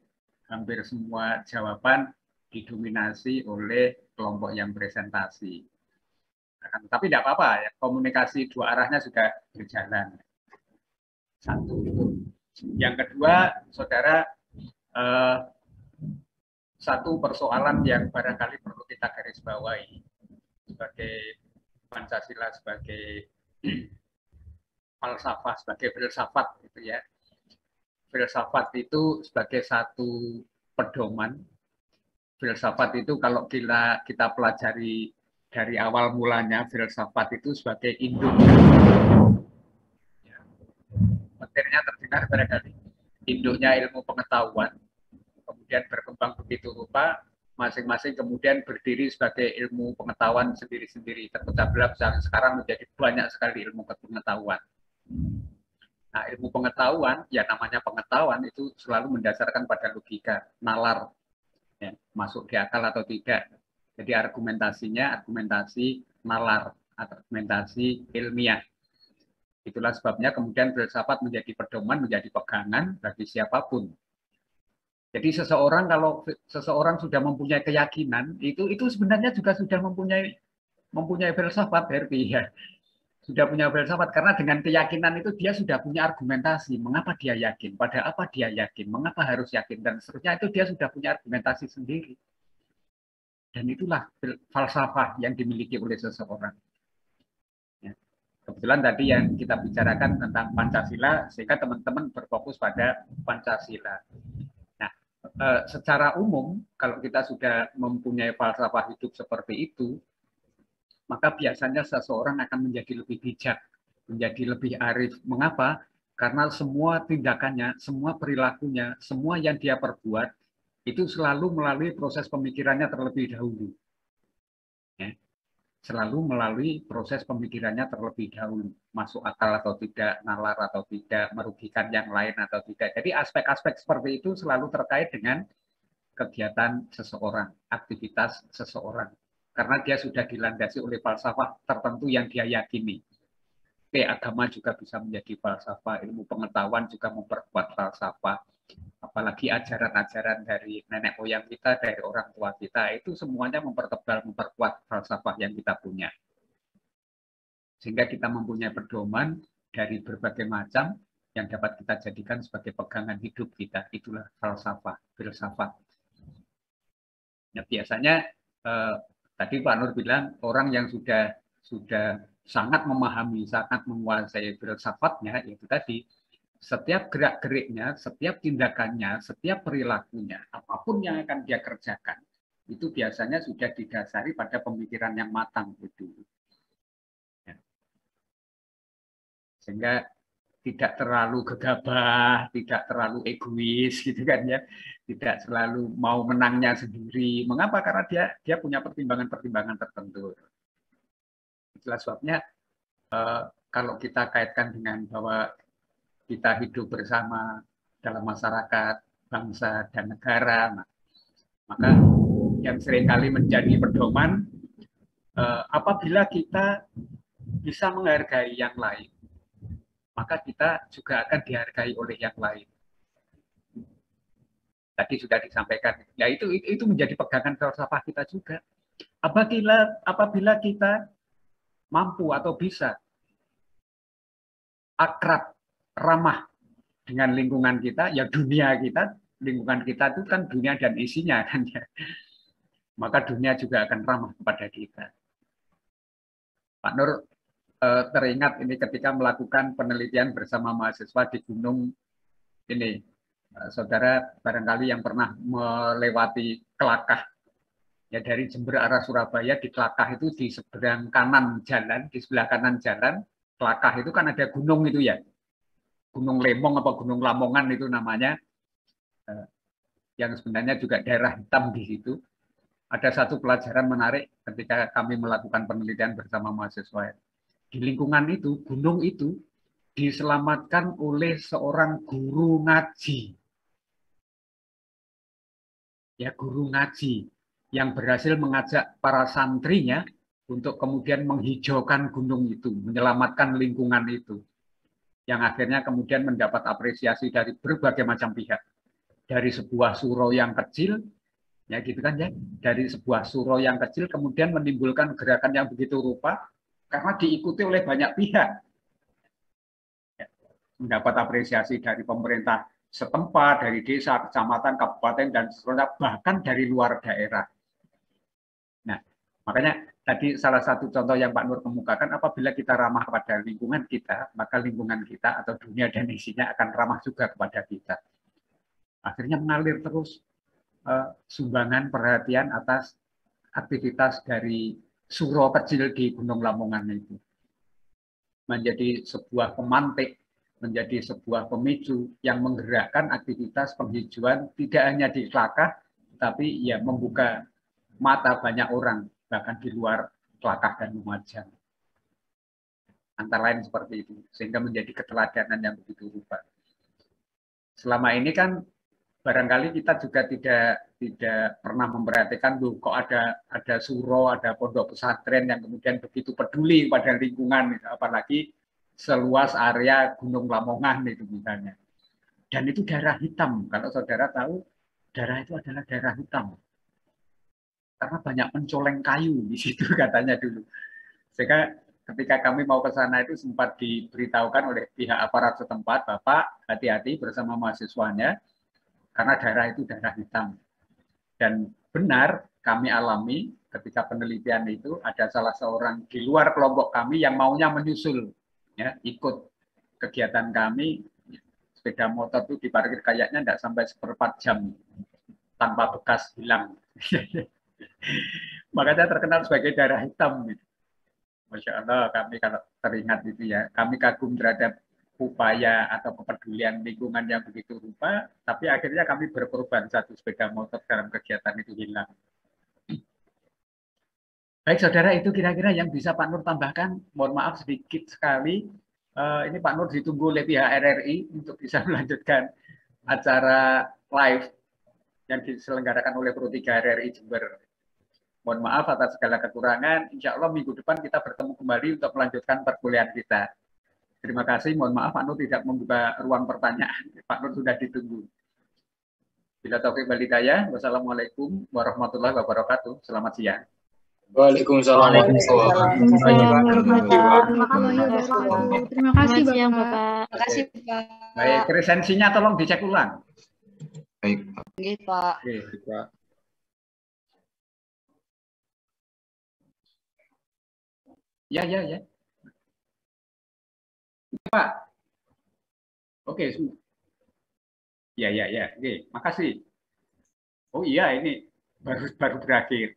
hampir semua jawaban didominasi oleh kelompok yang presentasi. Tapi tidak apa-apa ya, komunikasi dua arahnya sudah berjalan. Satu. Yang kedua, saudara, satu persoalan yang barangkali perlu kita garis bawahi sebagai Pancasila, sebagai falsafah, sebagai filsafat gitu ya. Filsafat itu sebagai satu pedoman. Filsafat itu kalau kita pelajari dari awal mulanya, filsafat itu sebagai induk. Ya. Petirnya terdengar barangkali. Induknya ilmu pengetahuan, kemudian berkembang begitu rupa, masing-masing kemudian berdiri sebagai ilmu pengetahuan sendiri-sendiri, terpecah belah sekarang menjadi banyak sekali ilmu pengetahuan. Nah, ilmu pengetahuan, ya namanya pengetahuan itu selalu mendasarkan pada logika, nalar, ya, masuk di akal atau tidak. Jadi argumentasinya argumentasi nalar, argumentasi ilmiah. Itulah sebabnya kemudian filsafat menjadi pedoman, menjadi pegangan bagi siapapun. Jadi seseorang, kalau seseorang sudah mempunyai keyakinan, itu sebenarnya juga sudah mempunyai filsafat, berarti ya. Sudah punya filsafat, karena dengan keyakinan itu dia sudah punya argumentasi. Mengapa dia yakin? Pada apa dia yakin? Mengapa harus yakin? Dan seterusnya itu dia sudah punya argumentasi sendiri. Dan itulah falsafah yang dimiliki oleh seseorang. Ya. Kebetulan tadi yang kita bicarakan tentang Pancasila, sehingga teman-teman berfokus pada Pancasila. Secara umum, kalau kita sudah mempunyai falsafah hidup seperti itu, maka biasanya seseorang akan menjadi lebih bijak, menjadi lebih arif. Mengapa? Karena semua tindakannya, semua perilakunya, semua yang dia perbuat, itu selalu melalui proses pemikirannya terlebih dahulu. Ya. Selalu melalui proses pemikirannya terlebih dahulu. Masuk akal atau tidak, nalar atau tidak, merugikan yang lain atau tidak. Jadi aspek-aspek seperti itu selalu terkait dengan kegiatan seseorang, aktivitas seseorang. Karena dia sudah dilandasi oleh falsafah tertentu yang dia yakini. Oke, agama juga bisa menjadi falsafah, ilmu pengetahuan juga memperkuat falsafah. Apalagi ajaran-ajaran dari nenek moyang kita, dari orang tua kita, itu semuanya mempertebal, memperkuat falsafah yang kita punya. Sehingga kita mempunyai pedoman dari berbagai macam yang dapat kita jadikan sebagai pegangan hidup kita. Itulah falsafah, filsafat. Nah, biasanya tadi Pak Nur bilang orang yang sudah sangat memahami, sangat menguasai filsafatnya, itu tadi setiap gerak-geriknya, setiap tindakannya, setiap perilakunya, apapun yang akan dia kerjakan, itu biasanya sudah didasari pada pemikiran yang matang itu. Ya. Sehingga tidak terlalu gegabah, tidak terlalu egois, gitu kan ya, tidak selalu mau menangnya sendiri. Mengapa? Karena dia punya pertimbangan-pertimbangan tertentu. Itulah sebabnya kalau kita kaitkan dengan bahwa kita hidup bersama dalam masyarakat, bangsa, dan negara, maka yang seringkali menjadi pedoman, apabila kita bisa menghargai yang lain, maka kita juga akan dihargai oleh yang lain. Tadi sudah disampaikan, ya itu menjadi pegangan filsafah kita juga. Apabila kita mampu atau bisa akrab, ramah dengan lingkungan kita, ya dunia kita, lingkungan kita itu kan dunia dan isinya kan ya. Maka dunia juga akan ramah kepada kita. Pak Nur teringat ini ketika melakukan penelitian bersama mahasiswa di gunung ini. Saudara barangkali yang pernah melewati Kelakah, ya dari Jember arah Surabaya, di Kelakah itu di seberang kanan jalan, di sebelah kanan jalan, Kelakah itu kan ada gunung itu ya. Gunung Lemong apa Gunung Lamongan itu namanya, yang sebenarnya juga daerah hitam di situ. Ada satu pelajaran menarik ketika kami melakukan penelitian bersama mahasiswa. Di lingkungan itu, gunung itu diselamatkan oleh seorang guru ngaji. Ya, guru ngaji yang berhasil mengajak para santrinya untuk kemudian menghijaukan gunung itu, menyelamatkan lingkungan itu. Yang akhirnya kemudian mendapat apresiasi dari berbagai macam pihak. Dari sebuah surau yang kecil, ya gitu kan ya, dari sebuah surau yang kecil kemudian menimbulkan gerakan yang begitu rupa karena diikuti oleh banyak pihak. Ya, mendapat apresiasi dari pemerintah setempat, dari desa, kecamatan, kabupaten, dan seterusnya, bahkan dari luar daerah. Nah, makanya tadi salah satu contoh yang Pak Nur kemukakan, apabila kita ramah pada lingkungan kita, maka lingkungan kita atau dunia dan isinya akan ramah juga kepada kita. Akhirnya mengalir terus sumbangan perhatian atas aktivitas dari surau kecil di Gunung Lamongan itu. Menjadi sebuah pemantik, menjadi sebuah pemicu yang menggerakkan aktivitas penghijauan tidak hanya di Kelakah, tapi ya membuka mata banyak orang, bahkan di luar Kelakah dan Lumajang. Antara lain seperti itu, sehingga menjadi keteladanan yang begitu rupa. Selama ini kan barangkali kita juga tidak pernah memperhatikan loh, kok ada surau, ada pondok pesantren yang kemudian begitu peduli pada lingkungan, apalagi seluas area Gunung Lamongan itu misalnya. Dan itu darah hitam. Kalau saudara tahu, darah itu adalah darah hitam. Karena banyak pencoleng kayu di situ katanya dulu. Sehingga ketika kami mau ke sana itu sempat diberitahukan oleh pihak aparat setempat, Bapak hati-hati bersama mahasiswanya, karena darah itu darah hitam. Dan benar kami alami ketika penelitian itu ada salah seorang di luar kelompok kami yang maunya menyusul, ya, ikut kegiatan kami. Sepeda motor itu diparkir kayaknya tidak sampai 1/4 jam tanpa bekas hilang. Makanya terkenal sebagai darah hitam. Masya Allah, kami kalau teringat itu ya, kami kagum terhadap upaya atau kepedulian lingkungan yang begitu rupa, tapi akhirnya kami berkorban satu sepeda motor dalam kegiatan itu hilang. Baik saudara, itu kira-kira yang bisa Pak Nur tambahkan. Mohon maaf sedikit sekali. Ini Pak Nur ditunggu oleh pihak RRI untuk bisa melanjutkan acara live yang diselenggarakan oleh Pro 3 RRI Jember. Mohon maaf atas segala kekurangan. Insya Allah minggu depan kita bertemu kembali untuk melanjutkan perkuliahan kita. Terima kasih, mohon maaf Pak Nur tidak membuka ruang pertanyaan. Pak Nur sudah ditunggu. Bila taufik wal hidayah, wassalamualaikum warahmatullahi wabarakatuh. Selamat siang. Waalaikumsalam. Terima kasih Bapak. Terima kasih Pak. Baik, resensinya tolong dicek ulang. Baik. Oke Pak. Oke, Pak. Ya. Pak. Oke. Ya. Oke, makasih. Oh iya, ini baru berakhir.